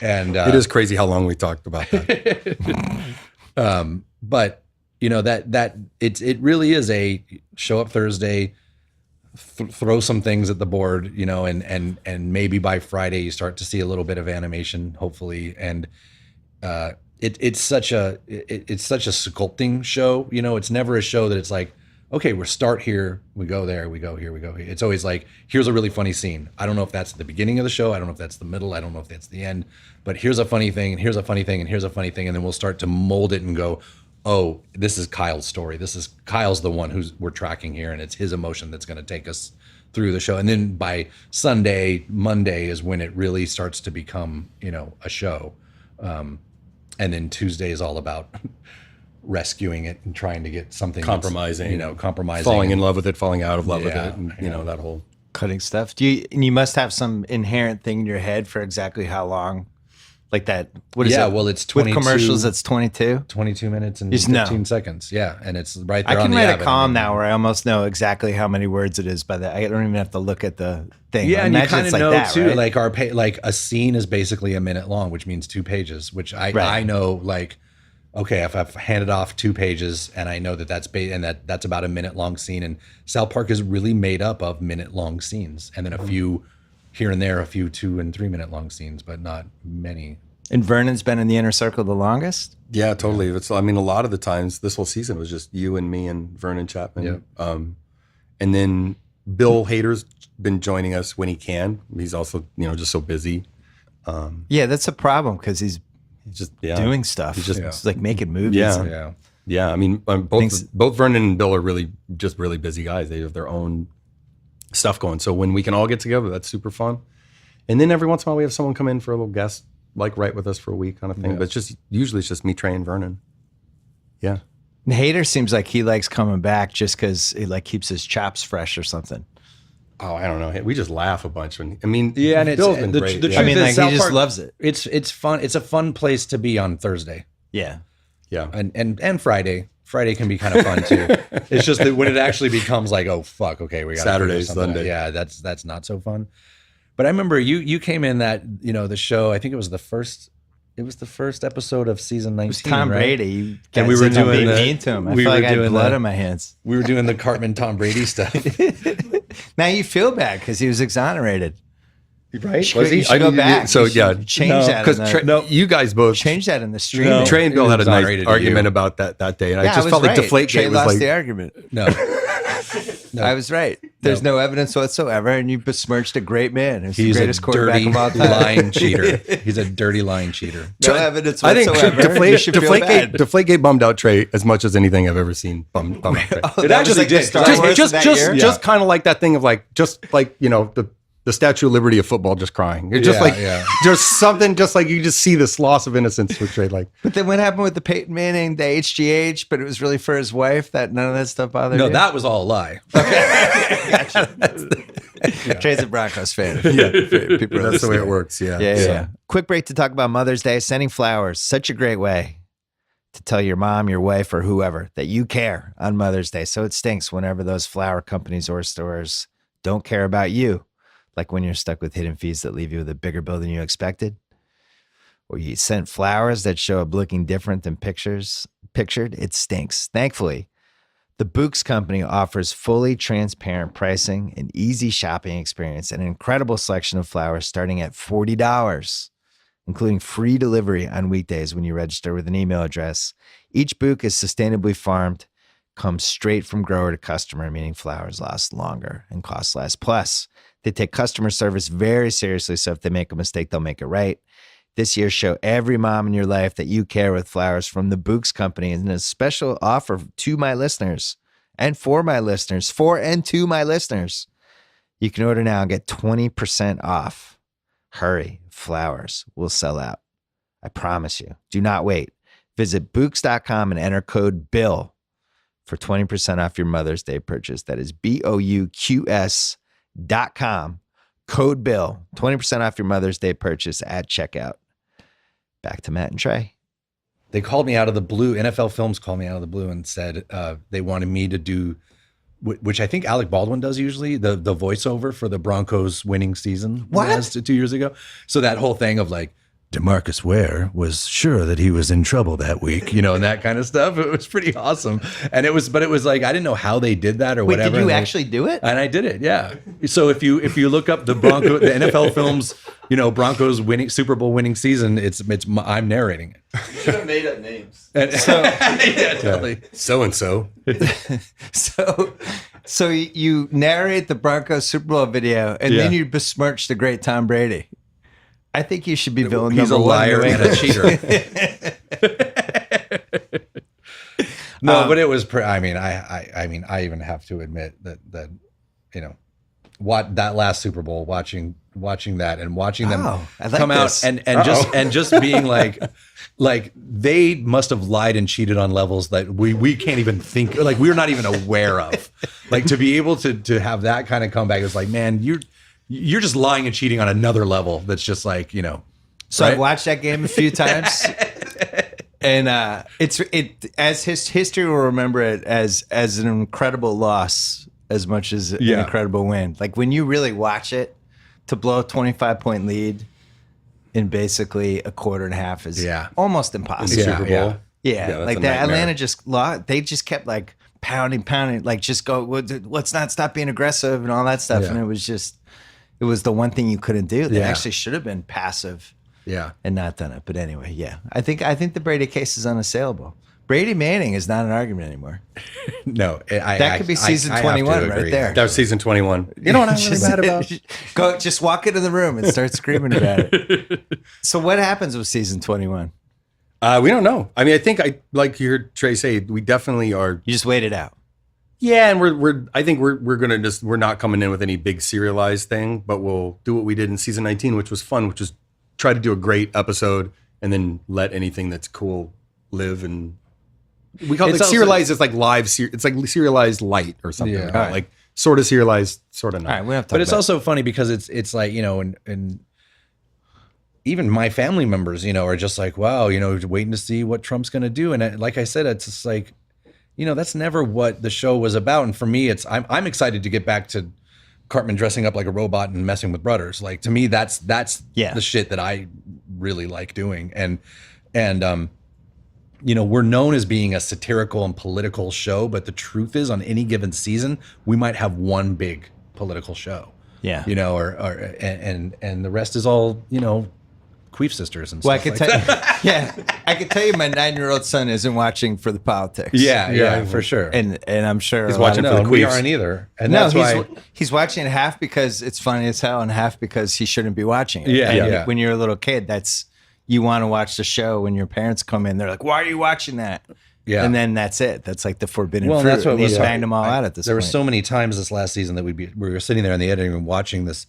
And it is crazy how long we talked about that. But you know, that it really is a show up Thursday, throw some things at the board, you know, and maybe by Friday you start to see a little bit of animation, hopefully. And it's such a sculpting show, you know. It's never a show that it's like, okay, we start here, we go there, we go here, we go here. It's always like, here's a really funny scene. I don't know if that's the beginning of the show, I don't know if that's the middle, I don't know if that's the end, but here's a funny thing, and here's a funny thing, and here's a funny thing, and then we'll start to mold it and go, oh, this is Kyle's story. Kyle's the one we're tracking here, and it's his emotion that's going to take us through the show. And then by Monday is when it really starts to become, you know, a show. And then Tuesday is all about rescuing it and trying to get something compromising, falling in love with it, falling out of love with it, and, you know, that whole cutting stuff. You must have some inherent thing in your head for exactly how long. Like that, what is it? Well, it's 22, with commercials. It's 22 minutes and 15 seconds. Yeah, and it's right there. I can on the write app a column now where I almost know exactly how many words it is by that. I don't even have to look at the thing. Yeah, and you kind of know that, too. right? Like a scene is basically a minute long, which means 2 pages. Which I know, like, okay, if I've handed off 2 pages and I know that's about a minute long scene, and South Park is really made up of minute long scenes, and then a few here and there, a few 2 and 3 minute long scenes, but not many. And Vernon's been in the inner circle the longest? Yeah, totally. A lot of the times this whole season was just you and me and Vernon Chapman. Yeah. And then Bill Hader's been joining us when he can. He's also, you know, just so busy. Yeah, that's a problem because he's just doing stuff. He's just like making movies. Yeah. I mean, both Vernon and Bill are really busy guys. They have their own stuff going. So when we can all get together, that's super fun. And then every once in a while we have someone come in for a little guest, like write with us for a week kind of thing. But usually it's just me, Trey, and Vernon. Yeah. And Hader seems like he likes coming back just because it like keeps his chops fresh or something. Oh, I don't know. We just laugh a bunch. And Bill's been great. I mean, like, he just loves it. It's fun. It's a fun place to be on Thursday. Yeah. Yeah. And Friday. Friday can be kind of fun too. It's just that when it actually becomes like, oh fuck, okay, we got Saturday, Sunday. Yeah, that's not so fun. But I remember you came in that, you know, the show, I think it was the first episode of season 19. It was Tom right? Brady. And we were doing mean to him. I feel like I had blood on my hands. We were doing the Cartman Tom Brady stuff. Now you feel bad because he was exonerated. Right? Was he? I go back. So change that. Because you guys both change that in the stream. No, Trey and Bill had a nice argument about that day, and I just felt like Deflategate Trey was lost like the argument. No. I was right. There's no evidence whatsoever, and you besmirched a great man. He's the greatest quarterback of all time. Lying cheater. He's a dirty lying cheater. No evidence I think whatsoever. Deflategate bummed out Trey as much as anything I've ever seen. Bummed out Trey. It actually did. Just kind of like that thing of like, just like, you know, the Statue of Liberty of football just crying. It's just just something just like you just see this loss of innocence with Trey. Like, but then what happened with the Peyton Manning, the HGH, but it was really for his wife, that none of that stuff bothered you? No, that was all a lie. Okay. Gotcha. Trey's a Broncos fan. Yeah. That's the way it works. Yeah. Quick break to talk about Mother's Day. Sending flowers, such a great way to tell your mom, your wife, or whoever that you care on Mother's Day. So it stinks whenever those flower companies or stores don't care about you. Like when you're stuck with hidden fees that leave you with a bigger bill than you expected. Or you sent flowers that show up looking different than pictured. It stinks. Thankfully, the Books Company offers fully transparent pricing, an easy shopping experience, and an incredible selection of flowers starting at $40, including free delivery on weekdays when you register with an email address. Each bouquet is sustainably farmed, comes straight from grower to customer, meaning flowers last longer and cost less. Plus, they take customer service very seriously, so if they make a mistake, they'll make it right. This year, show every mom in your life that you care with flowers from the Books Company. And a special offer to my listeners and for my listeners, for and to my listeners. You can order now and get 20% off. Hurry, flowers will sell out. I promise you. Do not wait. Visit Books.com and enter code BILL for 20% off your Mother's Day purchase. That is BOUQS.com. Code BILL. 20% off your Mother's Day purchase at checkout. Back to Matt and Trey. They called me out of the blue. NFL Films called me out of the blue and said they wanted me to do, which I think Alec Baldwin does usually, the voiceover for the Broncos winning season. What? 2 years ago. So that whole thing of like, DeMarcus Ware was sure that he was in trouble that week, and that kind of stuff. It was pretty awesome. And it was like, I didn't know how they did that or whatever. Did you actually do it? And I did it. Yeah. So if you look up the NFL Films, Broncos winning Super Bowl winning season, I'm narrating it. You should have made up names. Yeah, totally. So-and-so. So you narrate the Broncos Super Bowl video and then you besmirch the great Tom Brady. I think you should be villain He's number a liar one. and a cheater. No, but it was. I even have to admit that what that last Super Bowl, watching that and watching them come out and just being like they must have lied and cheated on levels that we can't even think, like we're not even aware of. Like to be able to have that kind of comeback, it's like, man, you're just lying and cheating on another level. That's just like, So right? I've watched that game a few times, and history will remember it as an incredible loss as much as an incredible win. Like when you really watch it, to blow a 25-point lead in basically a quarter and a half is almost impossible. Super Bowl. Yeah, like that. Atlanta just lost. They just kept like pounding, like just go. Let's not stop being aggressive and all that stuff. Yeah. And it was the one thing you couldn't do. They actually should have been passive. Yeah. And not done it. But anyway, I think the Brady case is unassailable. Brady Manning is not an argument anymore. No, That could be season 21 right there. That was season 21. You know what I'm really mad about? Go, just walk into the room and start screaming about it. So what happens with season 21? We don't know. I mean, I think like you heard Trey say, we definitely are. You just wait it out. Yeah, and I think we're gonna we're not coming in with any big serialized thing, but we'll do what we did in season 19, which was fun, which was try to do a great episode and then let anything that's cool live. And we call it serialized. It's like live. It's like serialized light or something. Yeah. Like, like sort of serialized, sort of not. All right, we have to but it's also funny because it's like, and even my family members, are just like, wow, waiting to see what Trump's going to do. And like I said, it's just like, that's never what the show was about. And for me, I'm excited to get back to Cartman dressing up like a robot and messing with brothers. Like to me, that's the shit that I really like doing. And we're known as being a satirical and political show, but the truth is, on any given season, we might have one big political show. Yeah. And the rest is all, Queef sisters and Well, stuff like that. I could tell you my 9-year-old son isn't watching for the politics. Yeah, for sure. And I'm sure He's a lot watching of- for the we queefs. aren't either. And No, that's why he's watching it half because it's funny as hell and half because he shouldn't be watching it. Yeah, And yeah. when you're a little kid, you want to watch the show. When your parents come in, they're like, "Why are you watching that?" Yeah. And then that's it. That's like the forbidden Well, fruit. that's what and he's was- banged them all out at this there point. were so many times this last season that we were sitting there in the editing room watching this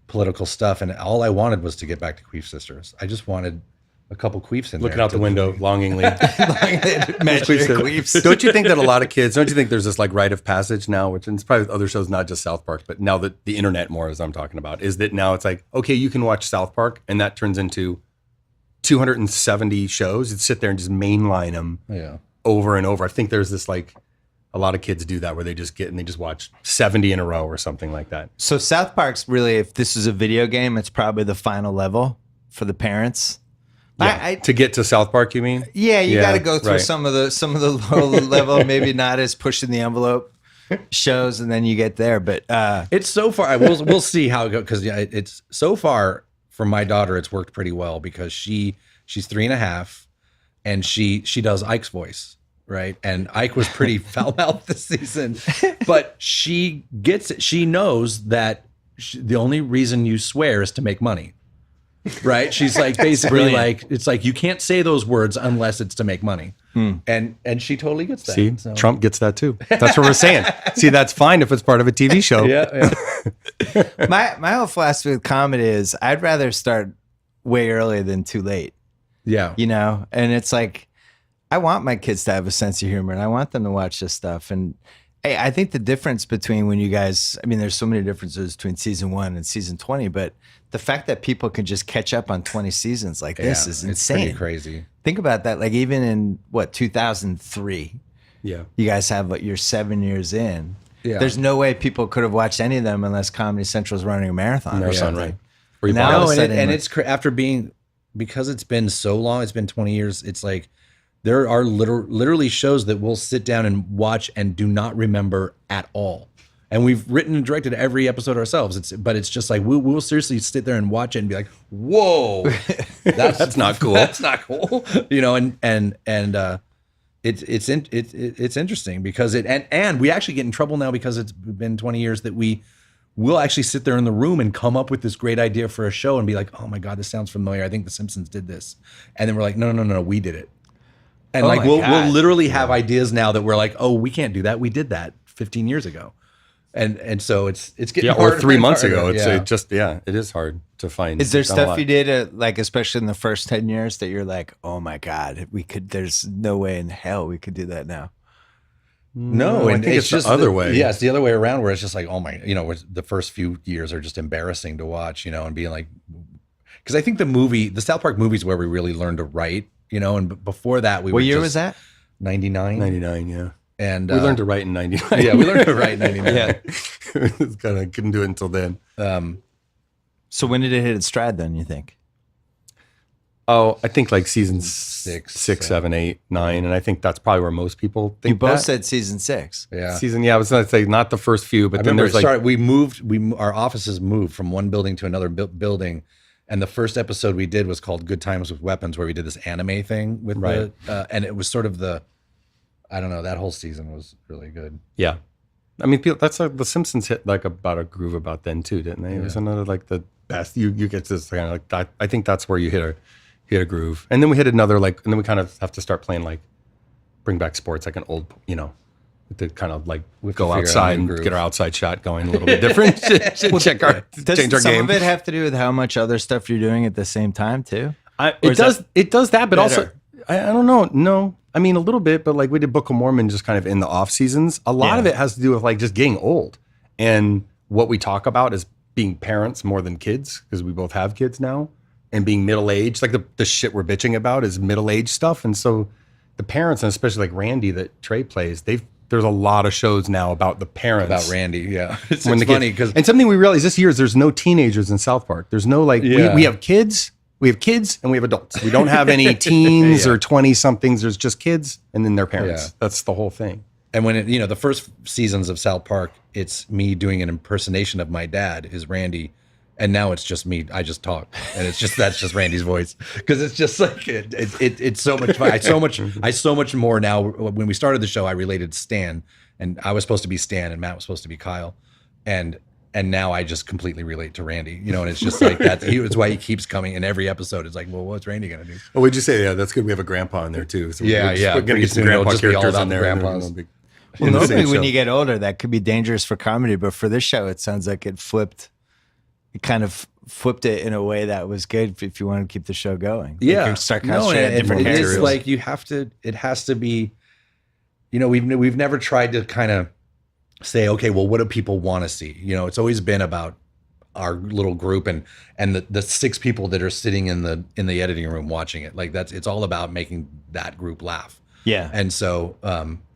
political stuff, and all I wanted was to get back to Queef sisters. I just wanted a couple queefs in Looking there out the window longingly. Measure queefs. Don't you think that a lot of kids, don't you think there's this like rite of passage now, which and it's probably with other shows, not just South Park, but now that the internet more as I'm talking about, is that now it's like, okay, you can watch South Park and that turns into 270 shows. You'd sit there and just mainline them over and over. I think there's this like, a lot of kids do that where they just get and they just watch 70 in a row or something like that. So South Park's really, if this is a video game, it's probably the final level for the parents. Yeah. To get to South Park, you mean? Yeah, you got to go through right. some of the lower level, maybe not as pushing the envelope shows, and then you get there. But it's so far. We'll see how it goes because it's so far for my daughter. It's worked pretty well because she's 3.5, and she does Ike's voice, right? And Ike was pretty foul-mouthed this season, but she gets it. She knows that the only reason you swear is to make money. right? She's like basically like, it's like you can't say those words unless it's to make money. And she totally gets that. See, Trump gets that too. That's what we're saying. See, that's fine if it's part of a TV show. Yeah. My whole philosophy with comedy is I'd rather start way earlier than too late. Yeah. You know, and it's like I want my kids to have a sense of humor and I want them to watch this stuff. And hey, I think the difference between when you guys, I mean, there's so many differences between season 1 and season 20, but the fact that people can just catch up on 20 seasons like this is insane. It's pretty crazy. Think about that. Like even in 2003, Yeah. you guys have you're 7 years in. Yeah. There's no way people could have watched any of them unless Comedy Central's running a marathon or something. Right. Now all of a No, sudden, and it's after being, because it's been so long, it's been 20 years. It's like there are literally shows that we'll sit down and watch and do not remember at all. And we've written and directed every episode ourselves. But it's just like we'll seriously sit there and watch it and be like, "Whoa, that's not cool. That's not cool." You know, it's interesting because and we actually get in trouble now because it's been 20 years that we'll actually sit there in the room and come up with this great idea for a show and be like, "Oh my God, this sounds familiar. I think The Simpsons did this." And then we're like, no, we did it. And like we'll literally have ideas now that we're like, "Oh, we can't do that. We did that 15 years ago." And so it's getting harder or 3 months harder. ago. It's Yeah. it is hard to find. is there Not a stuff lot. you did like, especially in the first 10 years that you're like, oh my God, there's no way in hell we could do that now. No, I and think it's the other way. Yeah, it's the other way around where it's just like, oh my, the first few years are just embarrassing to watch, and being like, because I think the South Park movies where we really learned to write, and before that What year was that? 99. 99, yeah. And We learned to write in 99. yeah, we learned to write in 99. Yeah. It's kind of couldn't do it until then. So when did it hit its stride then, you think? Oh, I think like season Six, 6, 7, 8, 9. And I think that's probably where most people think You both that. said season 6. Yeah. I was going to say not the first few, but I then remember there's like, we moved, our offices moved from one building to another building. And the first episode we did was called Good Times with Weapons, where we did this anime thing with Right. and it was sort of I don't know, that whole season was really good. yeah. I mean, that's The Simpsons hit like about a groove about then too, didn't they? It was another like the best. You get this kind of like that. I think that's where you hit a groove, and then we hit another and then we kind of have to start playing bring back sports like an old, to kind of like go outside and get our outside shot going a little bit different. Change our Does some game. of it have to do with how much other stuff you're doing at the same time too? It does that, but also better? I don't know. No, I mean a little bit, but like we did Book of Mormon just kind of in the off seasons. A lot of it has to do with like just getting old, and what we talk about is being parents more than kids because we both have kids now, and being middle aged. Like the shit we're bitching about is middle aged stuff, and so the parents, and especially like Randy that Trey plays, there's a lot of shows now about the parents. About Randy, yeah. It's When the funny kids- because and something we realized this year is there's no teenagers in South Park. There's no we have kids. We have kids and we have adults. We don't have any teens or 20 somethings. There's just kids and then their parents. Yeah. That's the whole thing. And when the first seasons of South Park, it's me doing an impersonation of my dad is Randy, and now it's just me. I just talk, and that's just Randy's voice because it's just like it's so much fun. I so much more now. When we started the show, I related to Stan, and I was supposed to be Stan, and Matt was supposed to be Kyle, and now I just completely relate to Randy. And it's just like that. It's why he keeps coming in every episode. It's like, well, what's Randy gonna do? Oh, would you say? Yeah, that's good. We have a grandpa in there too. So Yeah, we're gonna Pretty get some soon it'll grandpa just be all characters about in the there. grandpas. Well, In the normally same when show. you get older, that could be dangerous for comedy, but for this show, it sounds like it kind of flipped it in a way that was good if you want to keep the show going. You can start concentrating on different it is materials. like it has to be, we've never tried to kind of say, okay, well, what do people want to see? It's always been about our little group and the 6 people that are sitting in the editing room watching it. Like it's all about making that group laugh. Yeah. And so,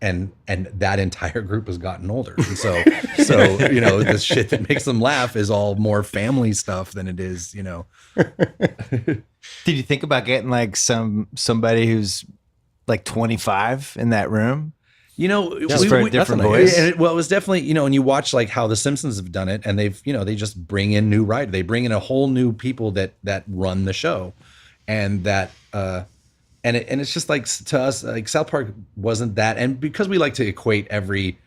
and that entire group has gotten older. And so, the shit that makes them laugh is all more family stuff than it is, Did you think about getting like somebody who's like 25 in that room? Just for a different voice. And it was definitely, and you watch like how the Simpsons have done it, and they've, they just bring in new writers. They bring in a whole new people that run the show, and that, and it's just like to us, like South Park wasn't that, and because we like to equate every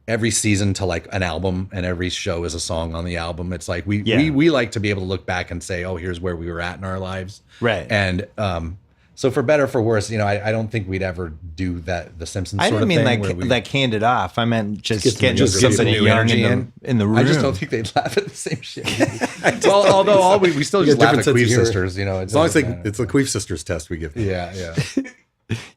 every season to like an album, and every show is a song on the album. It's like we like to be able to look back and say, oh, here's where we were at in our lives. Right. And so for better or for worse, you know, I don't think we'd ever do that, the Simpsons I sort didn't of mean thing. like hand it off. I meant just get getting some somebody new young energy in the room. I just don't think they'd laugh at the same shit. Well, although we still just laugh at different Queef sense of humor. Sisters, you know. As long as it's the Queef Sisters test we give them. Yeah.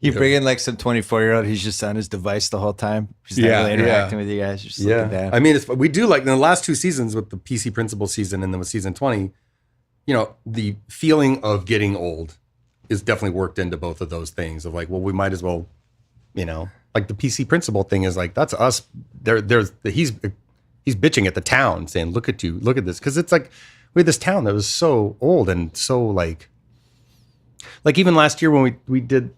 You bring in like some 24-year-old, he's just on his device the whole time. He's not really interacting with you guys. You're just looking down. I mean, we do like in the last 2 seasons with the PC Principal season and then with season 20, you know, the feeling of getting old is definitely worked into both of those things of like, well, we might as well, you know, like the PC Principal thing is like, that's us. He's bitching at the town saying, look at you, look at this. Cause it's like, we had this town that was so old and so like even last year when we did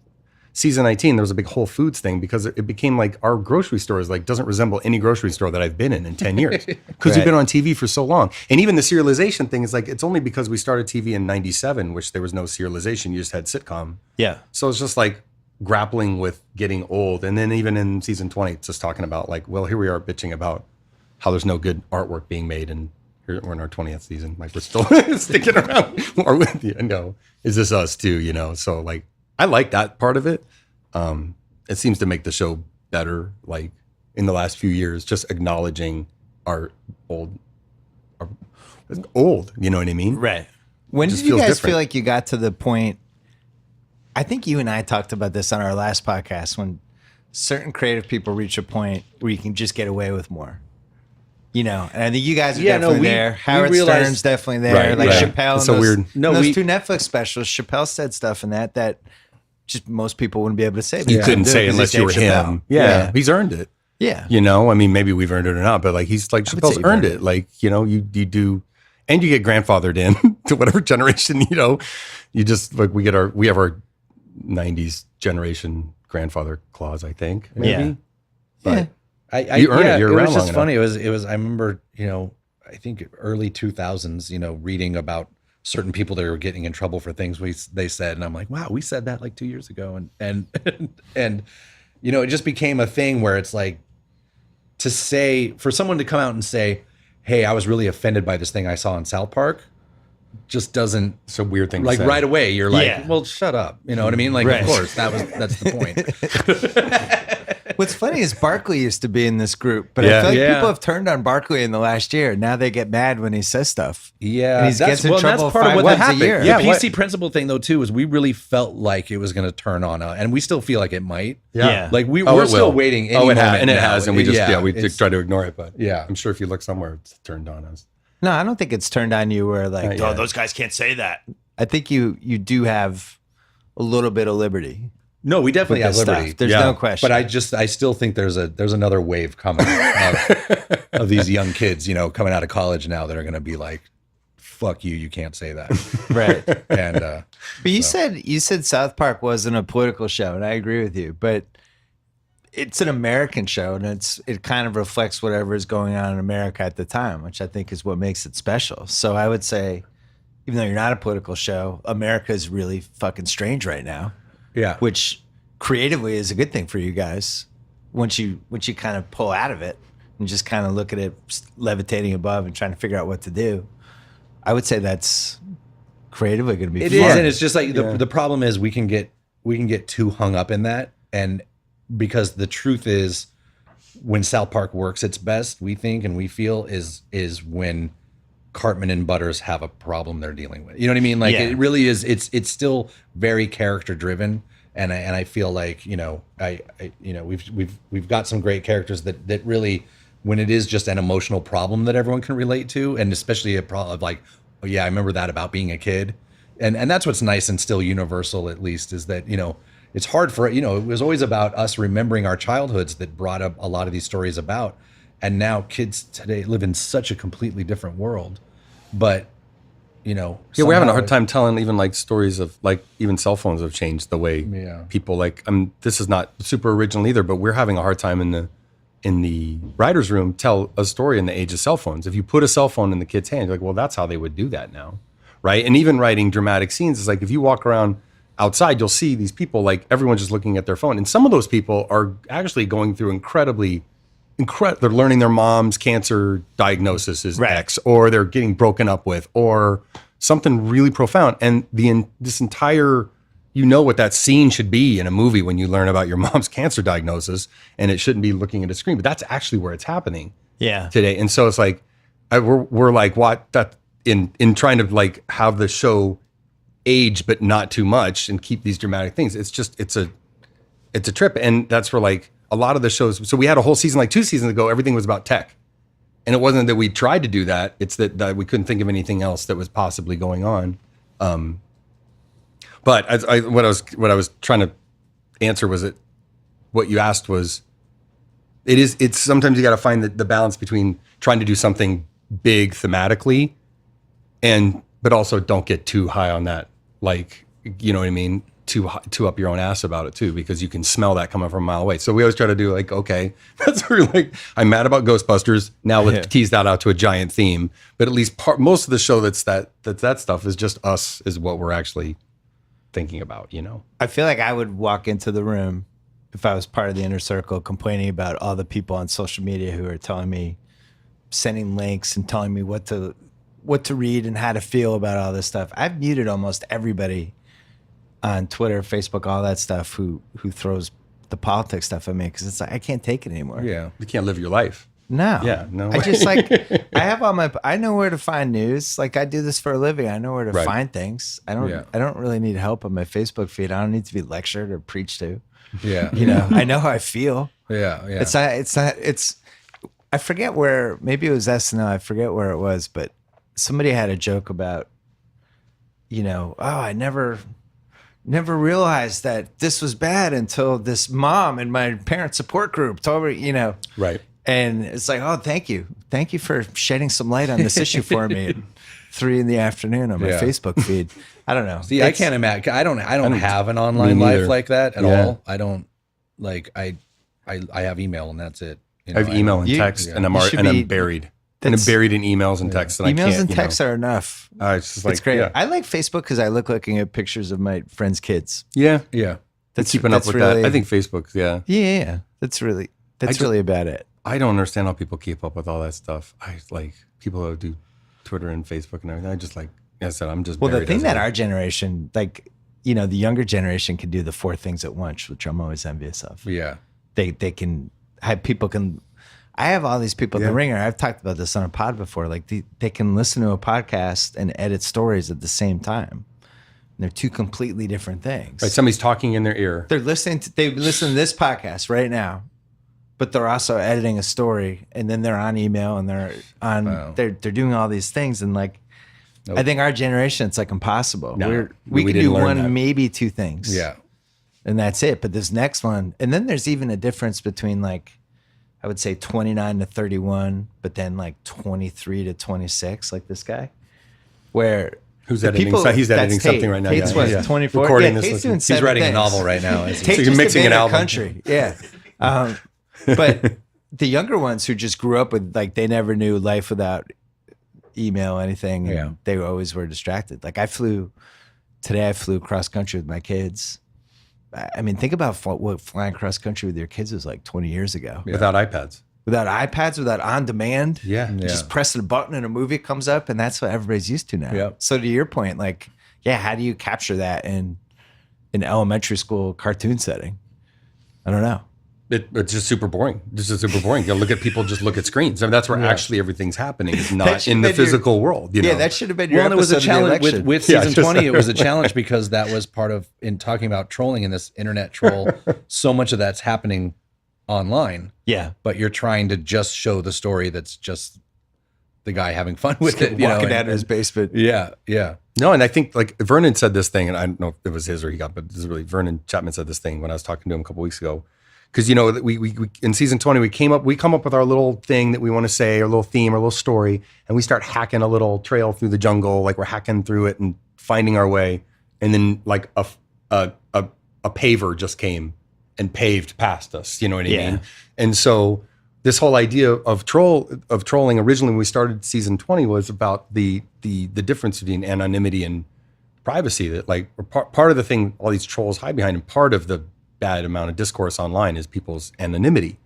season 19, there was a big Whole Foods thing because it became like our grocery store is like doesn't resemble any grocery store that I've been in 10 years because we've been on TV for so long. And even the serialization thing is like, it's only because we started TV in 97, which there was no serialization. You just had sitcom. Yeah. So it's just like grappling with getting old. And then even in season 20, it's just talking about like, well, here we are bitching about how there's no good artwork being made. And here we're in our 20th season. Like we're still sticking around. Or with you know, is this us too? You know? So like, I like that part of it. It seems to make the show better. Like in the last few years, just acknowledging our old. You know what I mean? Right. When did you guys feel like you got to the point? I think you and I talked about this on our last podcast when certain creative people reach a point where you can just get away with more. You know, and I think you guys are definitely there. Howard Stern's definitely there. Chappelle. It's so weird. Those 2 Netflix specials, Chappelle said stuff in that just most people wouldn't be able to say. You couldn't say unless you were him. Yeah. He's earned it. Yeah. You know, I mean, maybe we've earned it or not, but like he's like Chappelle's earned it. Like, you know, you do, and you get grandfathered in to whatever generation, you know, you just like we have our 90s generation grandfather clause, I think. Maybe. Yeah. But you earned it. You're around It was just long funny. It was, I remember, you know, I think early 2000s, you know, reading about certain people that were getting in trouble for things they said. And I'm like, wow, we said that like 2 years ago. And, you know, it just became a thing where it's like to say, for someone to come out and say, hey, I was really offended by this thing I saw in South Park, just doesn't. It's a weird thing like to say. right away. You're like, well, shut up. You know what I mean? Like, of course, that's the point. What's funny is Barkley used to be in this group, but I feel like people have turned on Barkley in the last year. Now they get mad when he says stuff. Yeah, and he gets in trouble that's part of 5 what times a year. The PC Principal thing, though, too, is we really felt like it was going to turn on, and we still feel like it might. Yeah. Like we're still waiting. It has, and we just try to ignore it. But yeah, I'm sure if you look somewhere, it's turned on us. No, I don't think it's turned on you where like, oh, those guys can't say that. I think you do have a little bit of liberty. No, we definitely have liberty. There's no question. But I still think there's another wave coming of these young kids, you know, coming out of college now that are going to be like, fuck you, you can't say that. Right. And but you said South Park wasn't a political show, and I agree with you, but it's an American show, and it kind of reflects whatever is going on in America at the time, which I think is what makes it special. So I would say, even though you're not a political show, America is really fucking strange right now. Yeah. Which creatively is a good thing for you guys once you kind of pull out of it and just kind of look at it levitating above and trying to figure out what to do. I would say that's creatively going to be fun. It is, and it's just like the problem is we can get too hung up in that, and because the truth is when South Park works its best, we think and we feel is when Cartman and Butters have a problem they're dealing with. You know what I mean? Like it really is. It's still very character driven, and I feel like we've got some great characters that really, when it is just an emotional problem that everyone can relate to, and especially a problem of like, oh yeah, I remember that about being a kid, and that's what's nice and still universal at least is that it's hard for it was always about us remembering our childhoods that brought up a lot of these stories about. And now kids today live in such a completely different world, but we're having a hard time telling even like stories of like even cell phones have changed the way people like. This is not super original either, but we're having a hard time in the writer's room tell a story in the age of cell phones. If you put a cell phone in the kid's hand, you're like, well, that's how they would do that now, right? And even writing dramatic scenes is like if you walk around outside, you'll see these people like everyone's just looking at their phone, and some of those people are actually going through incredibly incredible. They're learning their mom's cancer diagnosis is Right. X, or they're getting broken up with, or something really profound. And this entire, what that scene should be in a movie when you learn about your mom's cancer diagnosis, and it shouldn't be looking at a screen, but that's actually where it's happening today. And so it's like, we're like, what that in trying to like have the show age, but not too much and keep these dramatic things. It's a trip. And that's where like a lot of the shows, so we had a whole season, like 2 seasons ago, everything was about tech. And it wasn't that we tried to do that. It's that we couldn't think of anything else that was possibly going on. But what I was trying to answer was that what you asked was, it's sometimes you got to find the balance between trying to do something big thematically but also don't get too high on that. Like, you know what I mean? Too up your own ass about it too, because you can smell that coming from a mile away. So we always try to do like, okay, that's where like, I'm mad about Ghostbusters. Now let's tease that out to a giant theme. But at least most of the show that's that stuff is just us is what we're actually thinking about, I feel like I would walk into the room if I was part of the inner circle complaining about all the people on social media who are telling me, sending links and telling me what to read and how to feel about all this stuff. I've muted almost everybody on Twitter, Facebook, all that stuff who throws the politics stuff at me, because it's like I can't take it anymore. Yeah, you can't live your life. No. Yeah, no. I just like I know where to find news. Like I do this for a living. I know where to find things. I don't really need help on my Facebook feed. I don't need to be lectured or preached to. Yeah. I know how I feel. Yeah. It's I forget where, maybe it was SNL, I forget where it was, but somebody had a joke about, I never realized that this was bad until this mom in my parent support group told me, Right. And it's like, oh, thank you for shedding some light on this issue for me at 3 p.m. on my Facebook feed. I don't know. See, I can't imagine. I don't have an online life like that at all. I don't like. I have email and that's it. I have email and text, and I'm buried. And I'm buried in emails and texts. And emails and texts are enough. It's just like, it's great. Yeah. I like Facebook because I looking at pictures of my friends' kids. Yeah. That's keeping up with really, that. I think Facebook. Yeah. Yeah. That's really about it. I don't understand how people keep up with all that stuff. I like people who do Twitter and Facebook and everything. I just like I said, I'm just well. The thing that our generation, like the younger generation, can do the 4 things at once, which I'm always envious of. Yeah, they can have people can. I have all these people at the Ringer. I've talked about this on a pod before. Like they can listen to a podcast and edit stories at the same time. And they're 2 completely different things. Right, somebody's talking in their ear. They listen to this podcast right now, but they're also editing a story, and then they're on email and they're on. They're doing all these things, and like I think our generation, it's like impossible. No, we can do 1, maybe 2 things. Yeah, and that's it. But this next one, and then there's even a difference between like, I would say 29 to 31, but then like 23 to 26, like this guy, where who's editing? He's editing something right now. Tate's 24. Recording this. Tate's doing he's writing things. a novel right now. Tate so mixing an album. Country. Yeah. But the younger ones who just grew up with, like, they never knew life without email or anything. And they always were distracted. Like today I flew cross country with my kids. I mean, think about what flying cross country with your kids was like 20 years ago. Yeah. Without iPads. Without on demand. Yeah. Just pressing a button and a movie comes up, and that's what everybody's used to now. Yep. So to your point, like, how do you capture that in an elementary school cartoon setting? I don't know. It's just super boring. You look at people, just look at screens. I mean, that's where actually everything's happening. It's not in the physical world. Yeah, that should have been your episode. Well, it was a challenge with season 20. It was a challenge because that was part of, in talking about trolling in this internet troll, so much of that's happening online. Yeah. But you're trying to just show the story that's just the guy having fun with it. Walking out of his basement. Yeah. No, and I think like Vernon said this thing, and I don't know if it was his or he got, but this is really Vernon Chapman said this thing when I was talking to him a couple weeks ago. Because we in season 20 we come up with our little thing that we want to say, our little theme, our little story, and we start hacking a little trail through the jungle, like we're hacking through it and finding our way, and then like a paver just came and paved past us. You know what I mean? And so this whole idea of trolling originally when we started season 20 was about the difference between anonymity and privacy. That like part of the thing all these trolls hide behind, and part of the bad amount of discourse online is people's anonymity.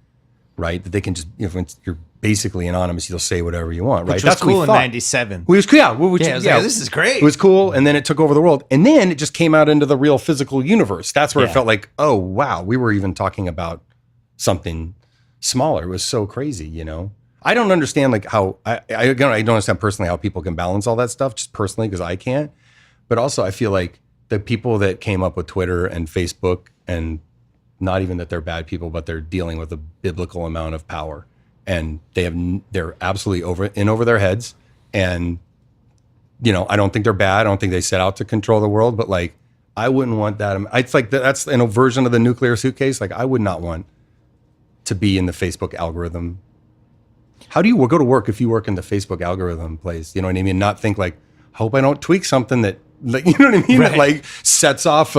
right? That they can just, when you're basically anonymous, you'll say whatever you want, right? Which was cool in 97. Which was, I was like, this is great. It was cool. And then it took over the world. And then it just came out into the real physical universe. That's where it felt like, oh, wow, we were even talking about something smaller. It was so crazy, I don't understand like how, I don't understand personally how people can balance all that stuff, just personally, because I can't. But also I feel like the people that came up with Twitter and Facebook, and not even that they're bad people, but they're dealing with a biblical amount of power. And they're absolutely over their heads. And, I don't think they're bad. I don't think they set out to control the world, but like, I wouldn't want that. It's like, that's a version of the nuclear suitcase. Like I would not want to be in the Facebook algorithm. How do you go to work if you work in the Facebook algorithm place? You know what I mean? Not think like, hope I don't tweak something that, like, you know what I mean? Right. That like sets off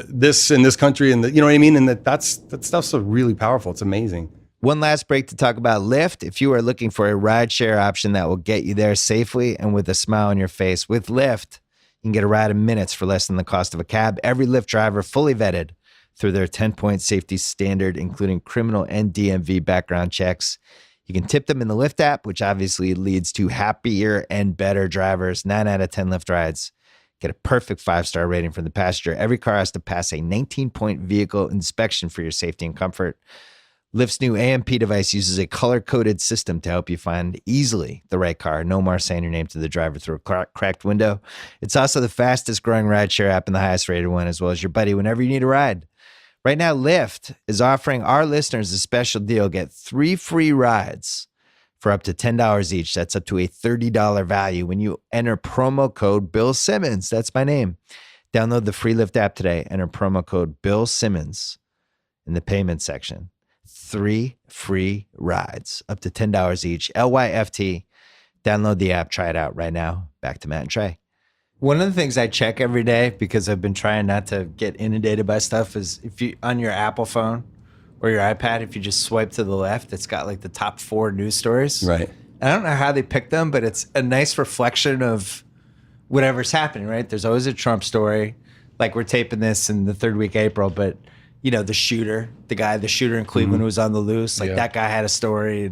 this in this country, and you know what I mean? And that stuff's so really powerful. It's amazing. One last break to talk about Lyft. If you are looking for a rideshare option that will get you there safely and with a smile on your face, with Lyft, you can get a ride in minutes for less than the cost of a cab. Every Lyft driver fully vetted through their 10-point safety standard, including criminal and DMV background checks. You can tip them in the Lyft app, which obviously leads to happier and better drivers. 9 out of 10 Lyft rides get a perfect 5-star rating from the passenger. Every car has to pass a 19-point vehicle inspection for your safety and comfort. Lyft's new AMP device uses a color-coded system to help you find easily the right car. No more saying your name to the driver through a cracked window. It's also the fastest-growing rideshare app and the highest-rated one, as well as your buddy whenever you need a ride. Right now, Lyft is offering our listeners a special deal. Get 3 free rides for up to $10 each. That's up to a $30 value when you enter promo code Bill Simmons. That's my name. Download the free Lyft app today. Enter promo code Bill Simmons in the payment section. 3 free rides, up to $10 each. LYFT. Download the app. Try it out right now. Back to Matt and Trey. One of the things I check every day, because I've been trying not to get inundated by stuff, is if you on your Apple phone or your iPad, if you just swipe to the left, it's got like the top 4 news stories. Right. I don't know how they pick them, but it's a nice reflection of whatever's happening, right? There's always a Trump story. Like we're taping this in the 3rd week of April, but the shooter in Cleveland who was on the loose, like that guy had a story.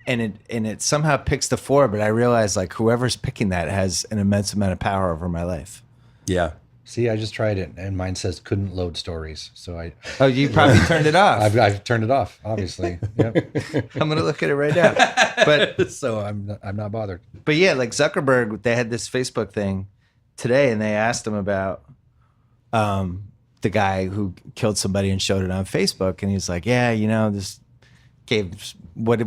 And it somehow picks the 4, but I realize like whoever's picking that has an immense amount of power over my life. Yeah. See, I just tried it, and mine says couldn't load stories. So Oh, you probably turned it off. I've turned it off, obviously. Yep. I'm gonna look at it right now. But so I'm not bothered. But yeah, like Zuckerberg, they had this Facebook thing today, and they asked him about the guy who killed somebody and showed it on Facebook, and he's like, yeah, this gave what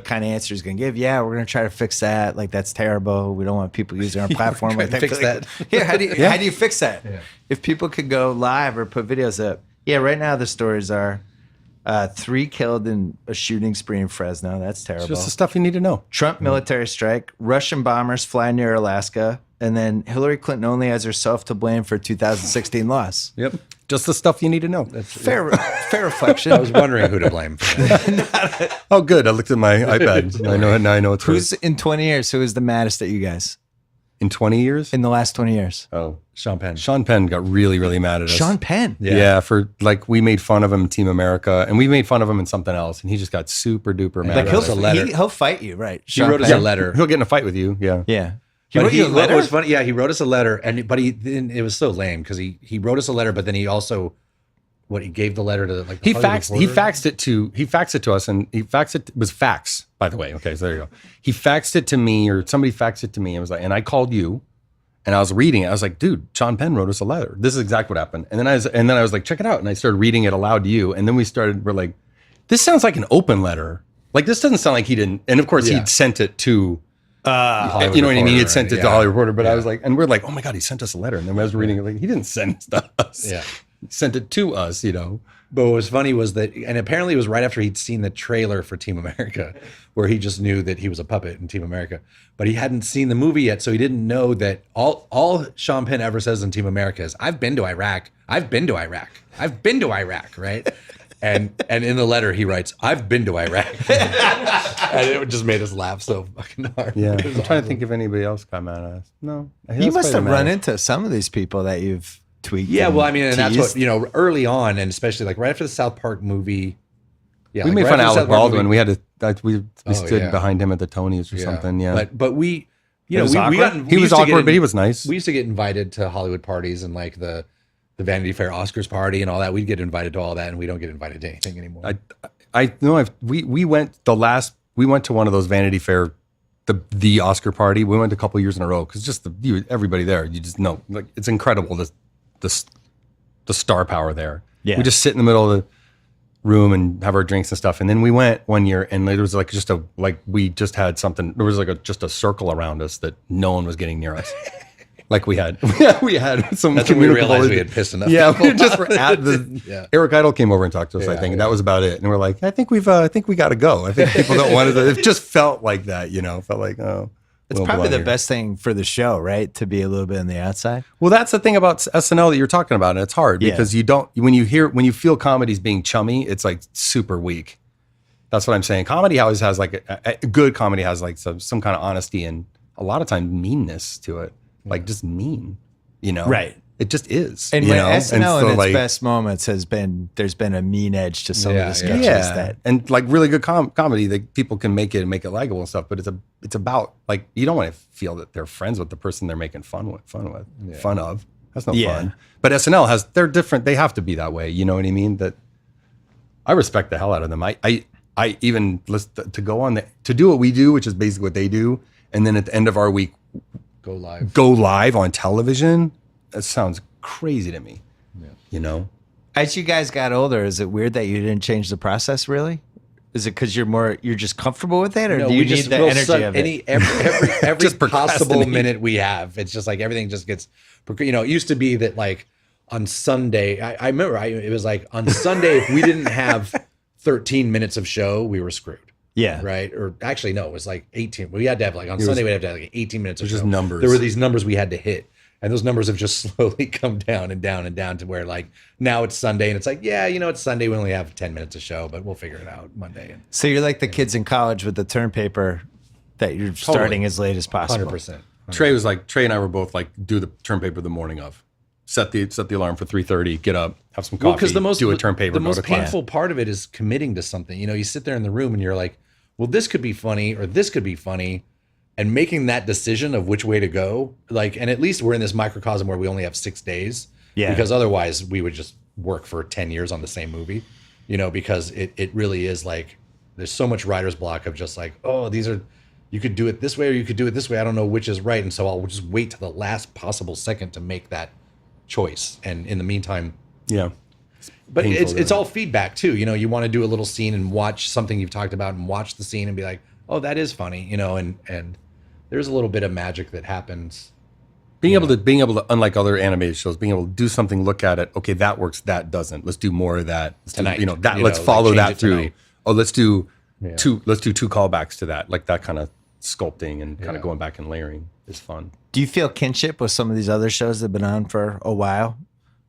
kind of answer he's gonna give? Yeah, we're gonna try to fix that. Like that's terrible. We don't want people using our platform. Like fix that. Yeah, how do you fix that? Yeah. If people could go live or put videos up. Yeah, right now the stories are 3 killed in a shooting spree in Fresno. That's terrible. It's just the stuff you need to know. Trump military strike. Russian bombers fly near Alaska. And then Hillary Clinton only has herself to blame for 2016 loss. Yep. Just the stuff you need to know. That's fair reflection. I was wondering who to blame for that. Oh, good. I looked at my iPad. Now I know it's who's in 20 years. Who is the maddest at you guys? In 20 years? In the last 20 years. Oh, Sean Penn. Sean Penn got really, really mad at us. Sean Penn? Yeah, for like we made fun of him in Team America, and we made fun of him in something else, and he just got super duper mad. Like he'll fight you, right? He wrote us a letter. He'll get in a fight with you. Yeah. Yeah. He wrote you a letter? What was funny, he wrote us a letter, but it was so lame because he wrote us a letter, but then he also he gave the letter to like the he faxed it to us, and it was fax, by the way. Okay, so there you go. He faxed it to me, or somebody faxed it to me, and was like, and I called you, and I was reading it. I was like, dude, Sean Penn wrote us a letter. This is exactly what happened. And then I was like, check it out, and I started reading it aloud to you, and then we're like, this sounds like an open letter. Like this doesn't sound like he didn't. And of course, he'd sent it to. You know what I mean? He'd sent it to Hollywood Reporter, but I was like, and we're like, oh my God, he sent us a letter. And then I was reading it, like, he didn't send it to us. Yeah. He sent it to us, But what was funny was that, and apparently it was right after he'd seen the trailer for Team America, where he just knew that he was a puppet in Team America, but he hadn't seen the movie yet. So he didn't know that all Sean Penn ever says in Team America is, I've been to Iraq. I've been to Iraq. I've been to Iraq. Right. And in the letter he writes, I've been to Iraq. And it just made us laugh so fucking hard. Yeah. I'm trying to think if anybody else got mad at us. No. You must have run into some of these people that you've tweaked. Yeah, well, I mean, and that's what, early on, and especially like right after the South Park movie, Yeah, we like made right fun of after Alec South Park, Baldwin. We had to we stood yeah. behind him at the Tonys or something. Yeah, but we, you It know, was we awkward? got he was awkward, but he was nice. We used to get invited to Hollywood parties and like the Vanity Fair Oscars party and all that. We'd get invited to all that, and we don't get invited to anything anymore. I know we went to one of those Vanity Fair, the Oscar party. We went a couple years in a row because just everybody there, you just know, like it's incredible the star power there. Yeah. We just sit in the middle of the room and have our drinks and stuff. And then we went one year and there was like we just had something. There was like just a circle around us that no one was getting near us. Like we had some. That's when we realized we had pissed enough. Yeah, people we just off. were at the. Yeah. Eric Idle came over and talked to us. I think and that was about it. And we're like, I think we got to go. I think people don't want to. It just felt like that, Felt like It's probably the best thing for the show, right? To be a little bit on the outside. Well, that's the thing about SNL that you're talking about, and it's hard because when you feel comedies being chummy, it's like super weak. That's what I'm saying. Comedy always has like a good comedy has like some kind of honesty and a lot of time meanness to it, like just mean, Right. It just is. And you when know? SNL so, in its like, best moments there's been a mean edge to some of the sketches that and like really good comedy that people can make it likable and stuff, but it's about like you don't want to feel that they're friends with the person they're making fun of. That's no fun. But SNL they're different. They have to be that way. You know what I mean? That I respect the hell out of them. I even to go on to do what we do, which is basically what they do, and then at the end of our week Go live on television. That sounds crazy to me. Yeah. As you guys got older, is it weird that you didn't change the process really? Is it because you're just comfortable with it, or do you need the energy of it? Every Just possible procrastinate. minute we have, it's just like everything just gets. It used to be that like on Sunday, I remember it was like on Sunday if we didn't have 13 minutes of show, we were screwed. Yeah. Right. Or actually, no, it was like 18. We had to have like on Sunday, we'd have to have like 18 minutes of show. just numbers. There were these numbers we had to hit. And those numbers have just slowly come down and down and down to where like now it's Sunday and it's like, it's Sunday. We only have 10 minutes of show, but we'll figure it out Monday. So you're like the kids in college with the term paper that you're starting as late as possible. 100%. Trey and I were both like do the term paper the morning of. Set the alarm for 3:30. Get up, have some coffee. Because do a term paper. The go most to class. painful part of it is committing to something. You sit there in the room and you're like, well, this could be funny or this could be funny. And making that decision of which way to go, and at least we're in this microcosm where we only have 6 days. Yeah. Because otherwise we would just work for 10 years on the same movie, because it really is like, there's so much writer's block of just like, oh, you could do it this way or you could do it this way. I don't know which is right. And so I'll just wait to the last possible second to make that choice. And in the meantime, but it's all feedback too. You want to do a little scene and watch something you've talked about and watch the scene and be like, oh, that is funny, and there's a little bit of magic that happens. Being able to, unlike other animated shows, being able to do something, look at it. Okay, that works. That doesn't. Let's do more of that. Tonight, let's follow that through. Tonight. Oh, let's do two callbacks to that. Like that kind of sculpting and kind of going back and layering is fun. Do you feel kinship with some of these other shows that have been on for a while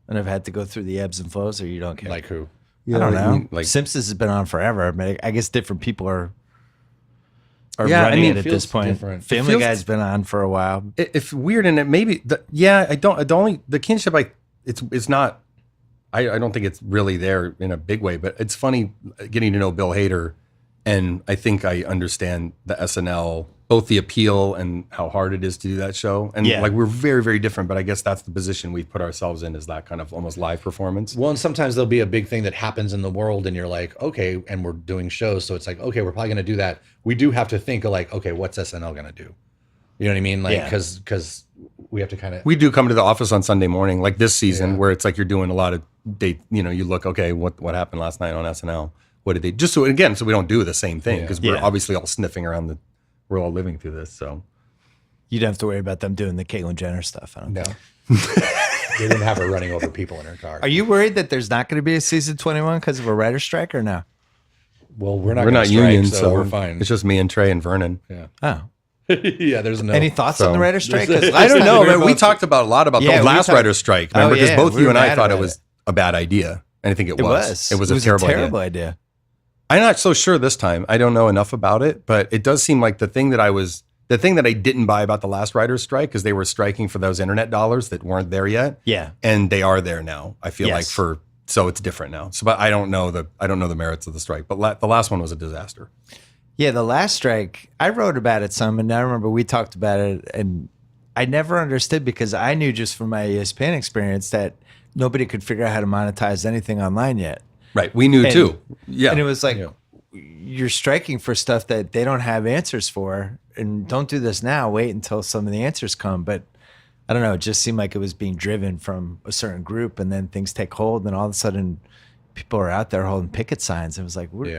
and have had to go through the ebbs and flows, or you don't care? Like who? I don't know. Like Simpsons has been on forever. But I guess different people are running it at this point. Different. Family Guy's been on for a while. It's weird, and it maybe the kinship. It's not. I don't think it's really there in a big way, but it's funny getting to know Bill Hader, and I think I understand the SNL, both the appeal and how hard it is to do that show, and like we're very, very different. But I guess that's the position we've put ourselves in, is that kind of almost live performance. Well, and sometimes there'll be a big thing that happens in the world, and you're like, okay, and we're doing shows, so it's like, okay, we're probably going to do that. We do have to think of like, okay, what's SNL going to do? You know what I mean? Like, because we have to kind of. We do come to the office on Sunday morning, like this season, where it's like you're doing a lot of date. You look, okay, what happened last night on SNL? What did they just so we don't do the same thing, because we're obviously all sniffing around we're all living through this, so you don't have to worry about them doing the Caitlyn Jenner stuff. I don't know. They didn't have her running over people in her car. Are you worried that there's not going to be a season 21 because of a writer's strike, or no? Well, we're not union, so we're fine. It's just me and Trey and Vernon. Yeah. Oh. Yeah, there's no. Any thoughts on the writer's strike? I don't know, man. We talked a lot about the last writer's strike. Remember, because both you and I thought it was a bad idea. And I think it was. It was a terrible idea. I'm not so sure this time. I don't know enough about it, but it does seem like the thing that I didn't buy about the last writer's strike is they were striking for those internet dollars that weren't there yet. Yeah. And they are there now. I feel like for So it's different now. So, but I don't know the merits of the strike. But the last one was a disaster. Yeah, the last strike, I wrote about it some, and I remember we talked about it, and I never understood because I knew just from my ESPN experience that nobody could figure out how to monetize anything online yet. Right. We knew too. Yeah. And it was like, you're striking for stuff that they don't have answers for, and don't do this now. Wait until some of the answers come. But I don't know. It just seemed like it was being driven from a certain group, and then things take hold, and all of a sudden people are out there holding picket signs. It was like, we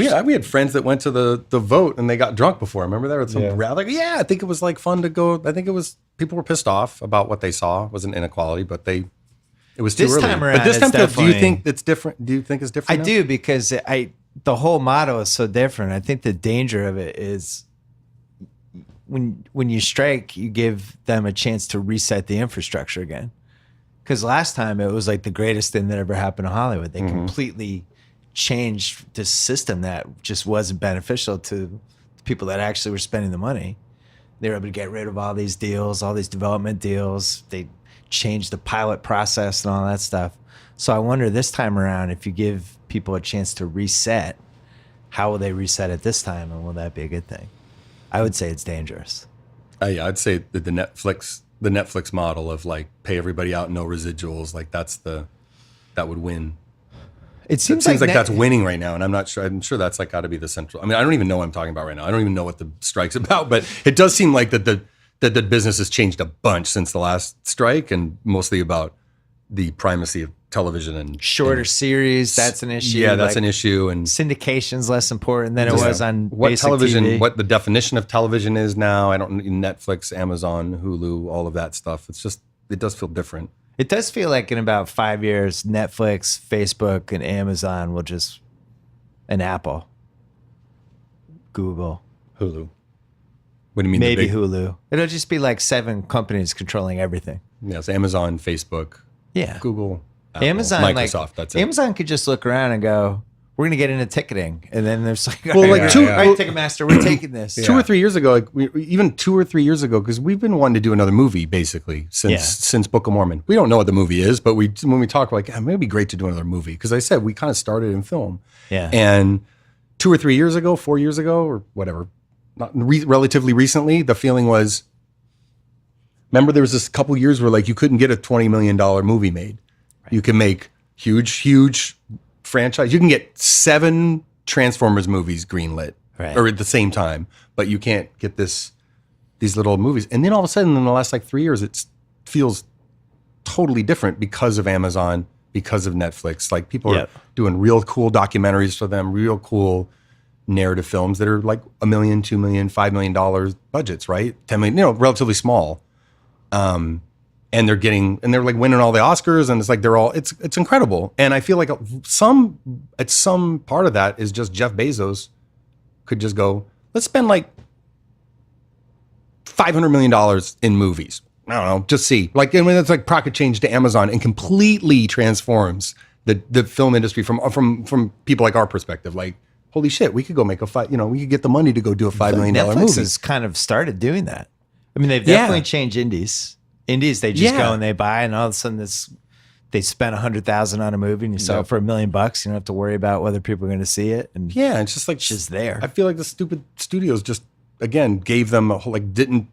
had friends that went to the vote and they got drunk before. Remember there was some rally? Like, I think it was like fun to go. I think it was, people were pissed off about what they saw. It was an inequality, but it was too this early. time around, but this time, do you think it's different? Do you think it's different? I do, because the whole motto is so different. I think the danger of it is when you strike, you give them a chance to reset the infrastructure again. Because last time it was like the greatest thing that ever happened to Hollywood. They completely changed this system that just wasn't beneficial to the people that actually were spending the money. They were able to get rid of all these deals, all these development deals. They changed the pilot process and all that stuff. So I wonder this time around, if you give people a chance to reset, how will they reset it this time, and will that be a good thing? I would say it's dangerous. Yeah, I'd say that the Netflix model of like pay everybody out, no residuals, like that would win. It seems like that's winning right now, and I'm not sure. I'm sure that's like got to be the central. I mean, I don't even know what I'm talking about right now. I don't even know what the strike's about, but it does seem like that the business has changed a bunch since the last strike, and mostly about the primacy of television and shorter series. That's an issue. Yeah, that's an issue, and syndication's less important than it was on what basic television. TV. What the definition of television is now. I don't Netflix, Amazon, Hulu, all of that stuff. It's just it does feel different. It does feel like in about 5 years, Netflix, Facebook, and Amazon will just, and Apple, Google, Hulu. What do you mean? Maybe Hulu. It'll just be like 7 companies controlling everything. Yes, Amazon, Facebook, Google, Apple, Amazon, Microsoft. That's it. Amazon could just look around and go, "We're going to get into ticketing," and then there's like, well, like Ticketmaster, we're taking this. 2 or 3 years ago, even 2 or 3 years ago, because we've been wanting to do another movie basically since Book of Mormon. We don't know what the movie is, but when we talk, we're like, maybe it'd be great to do another movie, because I said we kind of started in film. Yeah, and 2 or 3 years ago, 4 years ago, or whatever, not relatively recently, the feeling was, remember there was this couple years where like you couldn't get a $20 million movie made. Right. You can make huge franchise. You can get 7 Transformers movies greenlit or at the same time, but you can't get these little movies. And then all of a sudden, in the last like 3 years, it feels totally different because of Amazon, because of Netflix. Like people are doing real cool documentaries for them, real cool narrative films that are like $1 million, $2 million, $5 million budgets, right? $10 million, relatively small. And they're like winning all the Oscars, and it's like it's incredible. And I feel like some part of that is just Jeff Bezos could just go, let's spend like $500 million in movies. I don't know, just see. Like, and when it's like pocket change to Amazon and completely transforms the film industry from people like our perspective. Like, holy shit, we could go make we could get the money to go do a $5 million movie. Netflix has kind of started doing that. I mean, they've definitely changed indies. They just go and they buy, and all of a sudden they spent $100,000 on a movie, and you sell it for $1 million. You don't have to worry about whether people are going to see it. And it's just like it's just there. I feel like the stupid studios just again gave them a whole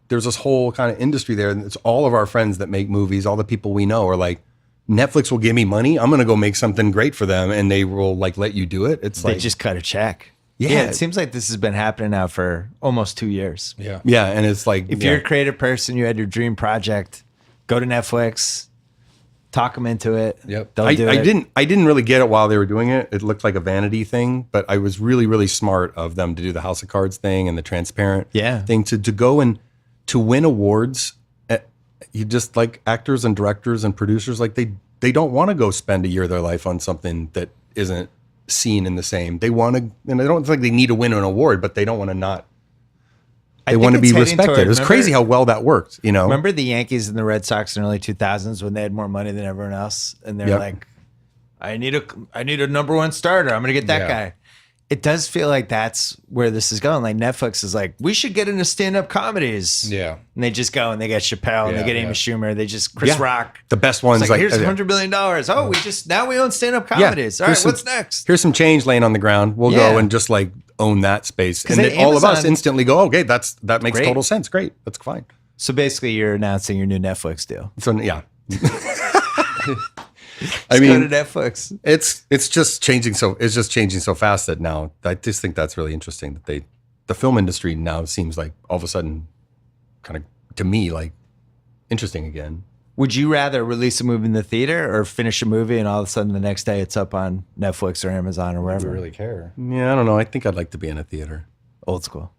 there's this whole kind of industry there, and it's all of our friends that make movies. All the people we know are like, Netflix will give me money. I'm going to go make something great for them, and they will like let you do it. It's they just cut a check. Yeah, it seems like this has been happening now for almost 2 years. Yeah, and it's like if you're a creative person, you had your dream project, go to Netflix, talk them into it. Yep, they'll do it. I didn't really get it while they were doing it. It looked like a vanity thing, but I was really, really smart of them to do the House of Cards thing and the transparent thing to go and to win awards. You just like actors and directors and producers, like they don't want to go spend a year of their life on something that isn't seen in the same. They want to, and I don't think they need to win an award, but they don't want to not. They want to be respected. It was crazy how well that worked. Remember the Yankees and the Red Sox in the early 2000s when they had more money than everyone else, and they're like, I need a number one starter. I'm going to get that guy. it does feel like that's where this is going. Like Netflix is like, we should get into stand-up comedies. Yeah. And they just go and they get Chappelle and they get Amy Schumer. They just Chris Rock. The best ones. It's like here's $100 billion. Oh, now we own stand-up comedies. All right, what's next? Here's some change laying on the ground. We'll go and just like own that space. And then all of us instantly go, okay, that makes total sense. Great. That's fine. So basically you're announcing your new Netflix deal. So yeah. I mean, go to Netflix. It's just changing so fast that now I just think that's really interesting that the film industry now seems like all of a sudden kind of to me like interesting again. Would you rather release a movie in the theater or finish a movie and all of a sudden the next day it's up on Netflix or Amazon or wherever? I don't really care. Yeah, I don't know. I think I'd like to be in a theater. Old school.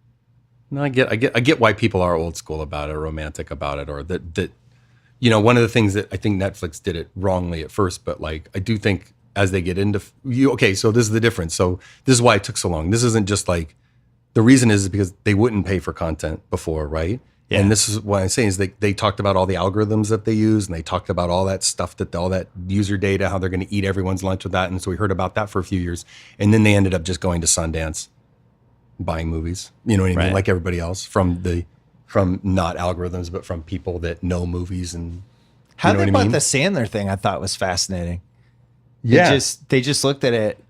No, I get why people are old school about it, or romantic about it, or that. You know, one of the things that I think Netflix did it wrongly at first, but like I do think as they get into so this is the difference. So this is why it took so long. This isn't just like the reason is because they wouldn't pay for content before, right? Yeah. And this is what I'm saying is they talked about all the algorithms that they use, and they talked about all that stuff all that user data, how they're going to eat everyone's lunch with that. And so we heard about that for a few years, and then they ended up just going to Sundance, buying movies. You know what I mean? Like everybody else from not algorithms, but from people that know movies and how they bought the Sandler thing. I thought was fascinating. Yeah, they just looked at it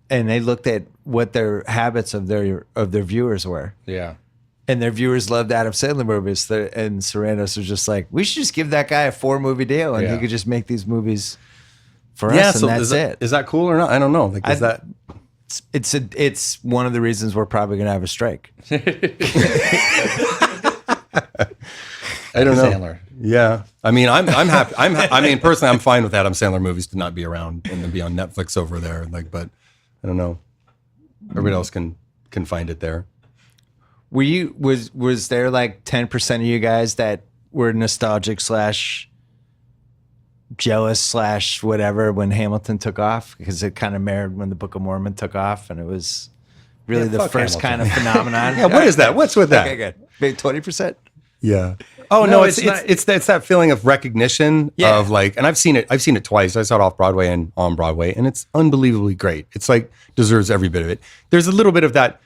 and they looked at what their habits of their viewers were. Yeah, and their viewers loved Adam Sandler movies. And Sarandos was just like, we should just give that guy a 4-movie deal, and he could just make these movies for us. And that's it. Is that cool or not? I don't know. Like, that? It's one of the reasons we're probably going to have a strike. I don't know. Sandler. Yeah, I mean, I'm happy. I mean, personally, I'm fine with Adam Sandler movies to not be around and to be on Netflix over there. Like, but I don't know. Everybody else can find it there. Was there like 10% of you guys that were nostalgic / jealous / whatever when Hamilton took off, because it kind of mirrored when the Book of Mormon took off, and it was really the first Hamilton. kind of phenomenon. Yeah, what is that? What's with that? Okay, good. Maybe 20%. Yeah. Oh no, it's that feeling of recognition of like, and I've seen it twice. I saw it off Broadway and on Broadway, and it's unbelievably great. It's like deserves every bit of it. There's a little bit of that.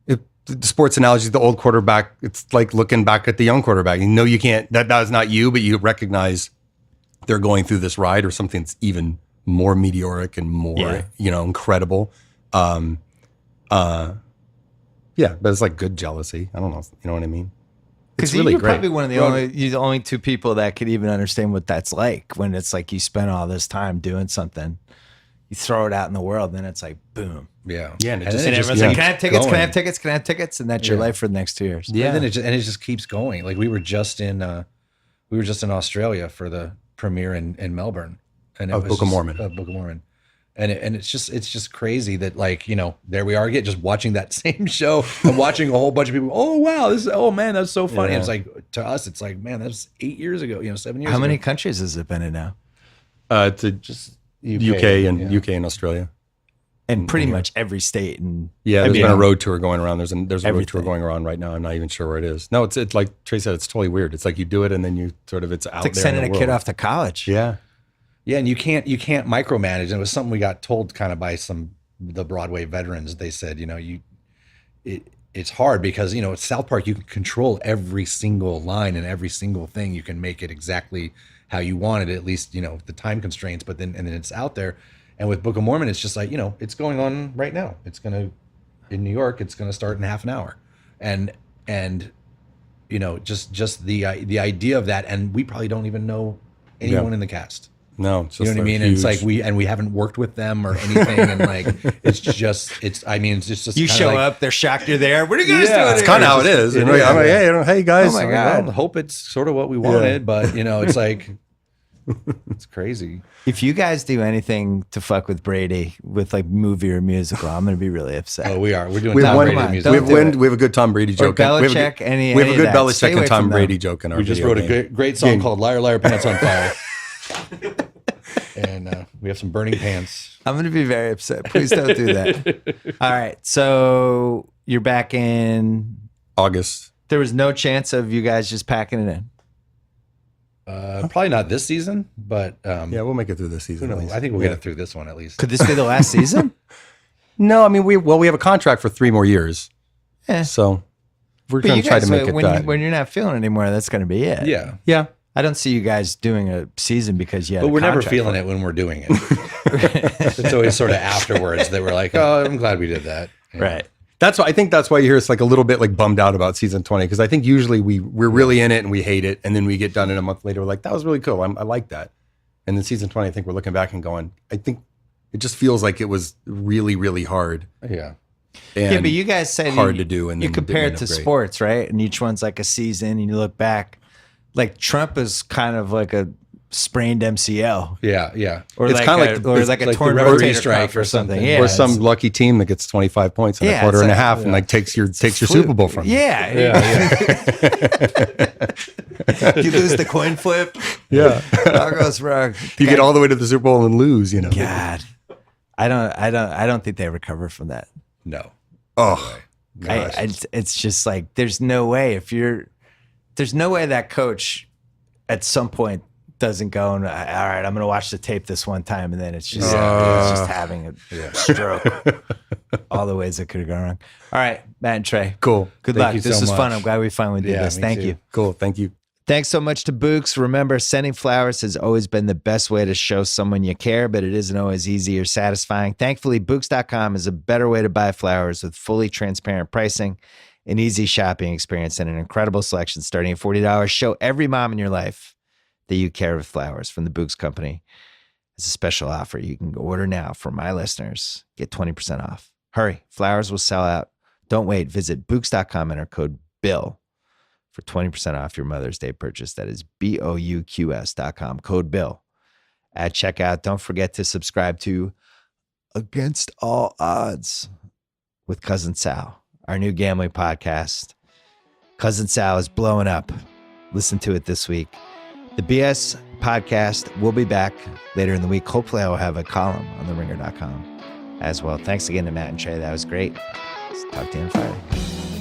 The sports analogy, the old quarterback. It's like looking back at the young quarterback. You know, you can't. That is not you, but you recognize they're going through this ride or something that's even more meteoric and more incredible. But it's like good jealousy. I don't know. You know what I mean? Because you're probably one of the only two people that could even understand what that's like when it's like you spend all this time doing something, you throw it out in the world, then it's like boom. Yeah. Yeah. And everyone's like, can I have tickets? Can I have tickets? Can I have tickets? And that's your life for the next 2 years. Yeah. And then it just keeps going. Like we were just in Australia for the premiere in Melbourne, and it was Book of Mormon. Book of Mormon. And it's just crazy that, like, you know, there we are again, just watching that same show and watching a whole bunch of people. Oh wow, oh man, that's so funny. Yeah. It's like to us, it's like, man, that was 8 years ago. 7 years. How ago. many countries has it been in now? To just UK and Australia, and pretty much every state. And there's been a road tour going around. There's a road tour going around right now. I'm not even sure where it is. No, it's like Trey said, it's totally weird. It's like you do it and then you sort of it's out. It's like there sending in the a kid world. off to college. Yeah. Yeah, and you can't micromanage. And it was something we got told kind of by the Broadway veterans. They said, it's hard because, at South Park you can control every single line and every single thing. You can make it exactly how you want it, at least, the time constraints, but then it's out there. And with Book of Mormon, it's just like, it's going on right now. It's in New York, it's gonna start in half an hour. And just the idea of that, and we probably don't even know anyone in the cast. No, it's you know what I mean? And it's like we haven't worked with them or anything, and like it's just you show up, they're shocked you're there. What are you guys doing? It's kind of how it is. I'm like, hey guys. Oh my God. I hope it's sort of what we wanted, but it's like it's crazy. If you guys do anything to fuck with Brady with like movie or musical, I'm gonna be really upset. Oh, we are. We're doing Tom Brady music. We have a good Tom Brady joke. Or Belichick. We have a good Belichick and Tom Brady joke in our. We just wrote a great song called "Liar Liar Pants on Fire." And we have some burning pants. I'm going to be very upset. Please don't do that. All right. So you're back in August. There was no chance of you guys just packing it in? Probably not this season, but we'll make it through this season. I think we'll get it through this one at least. Could this be the last season? No, I mean, we have a contract for 3 more years. Yeah. So we're But going you to try guys, to make it when, that. when you're not feeling it anymore, that's going to be it. Yeah. Yeah. I don't see you guys doing a season because you had But a we're never contract feeling for it when we're doing it. It's always sort of afterwards that we're like, oh, I'm glad we did that. Yeah. Right. I think that's why you hear us like a little bit like bummed out about season 20. Cause I think usually we're really in it and we hate it. And then we get done in a month later. We're like, that was really cool. I like that. And then season 20, I think we're looking back and going, I think it just feels like it was really, really hard. Yeah. And Yeah, but you guys said hard to do. And you then compare didn't it to end up great. sports, right? And each one's like a season, and you look back. Like Trump is kind of like a sprained MCL, Yeah. Yeah. or It's like kinda a, like or it's like a like the torn referee rotator strike cuff or or something. something. Yeah, Or some lucky team that gets 25 points in a Yeah, quarter it's and a like- half and like takes your Super Bowl from you. Yeah, you lose the coin flip. Yeah. All goes wrong. You get all the way to the Super Bowl and lose, you know. God, I don't think they recover from that. No. Oh, gosh. It's just like there's no way there's no way that coach at some point doesn't go and all right, I'm going to watch the tape this one time, and then it's just having a stroke. All the ways it could have gone wrong. All right, Matt and Trey. Cool. Good Thank luck. you This so was fun. much. I'm glad we finally did Yeah, this. me Thank too. you. Cool. Thank you. Thanks so much to Books. Remember, sending flowers has always been the best way to show someone you care, but it isn't always easy or satisfying. Thankfully, Books.com is a better way to buy flowers with fully transparent pricing, an easy shopping experience, and an incredible selection starting at $40. Show every mom in your life that you care with flowers from the Books Company. It's a special offer. You can order now for my listeners. Get 20% off. Hurry. Flowers will sell out. Don't wait. Visit Books.com, enter code BILL for 20% off your Mother's Day purchase. That is BOUQS.com, code BILL. At checkout, don't forget to subscribe to Against All Odds with Cousin Sal, our new gambling podcast. Cousin Sal is blowing up. Listen to it this week. The BS podcast will be back later in the week. Hopefully I will have a column on theringer.com as well. Thanks again to Matt and Trey. That was great. Talk to you on Friday.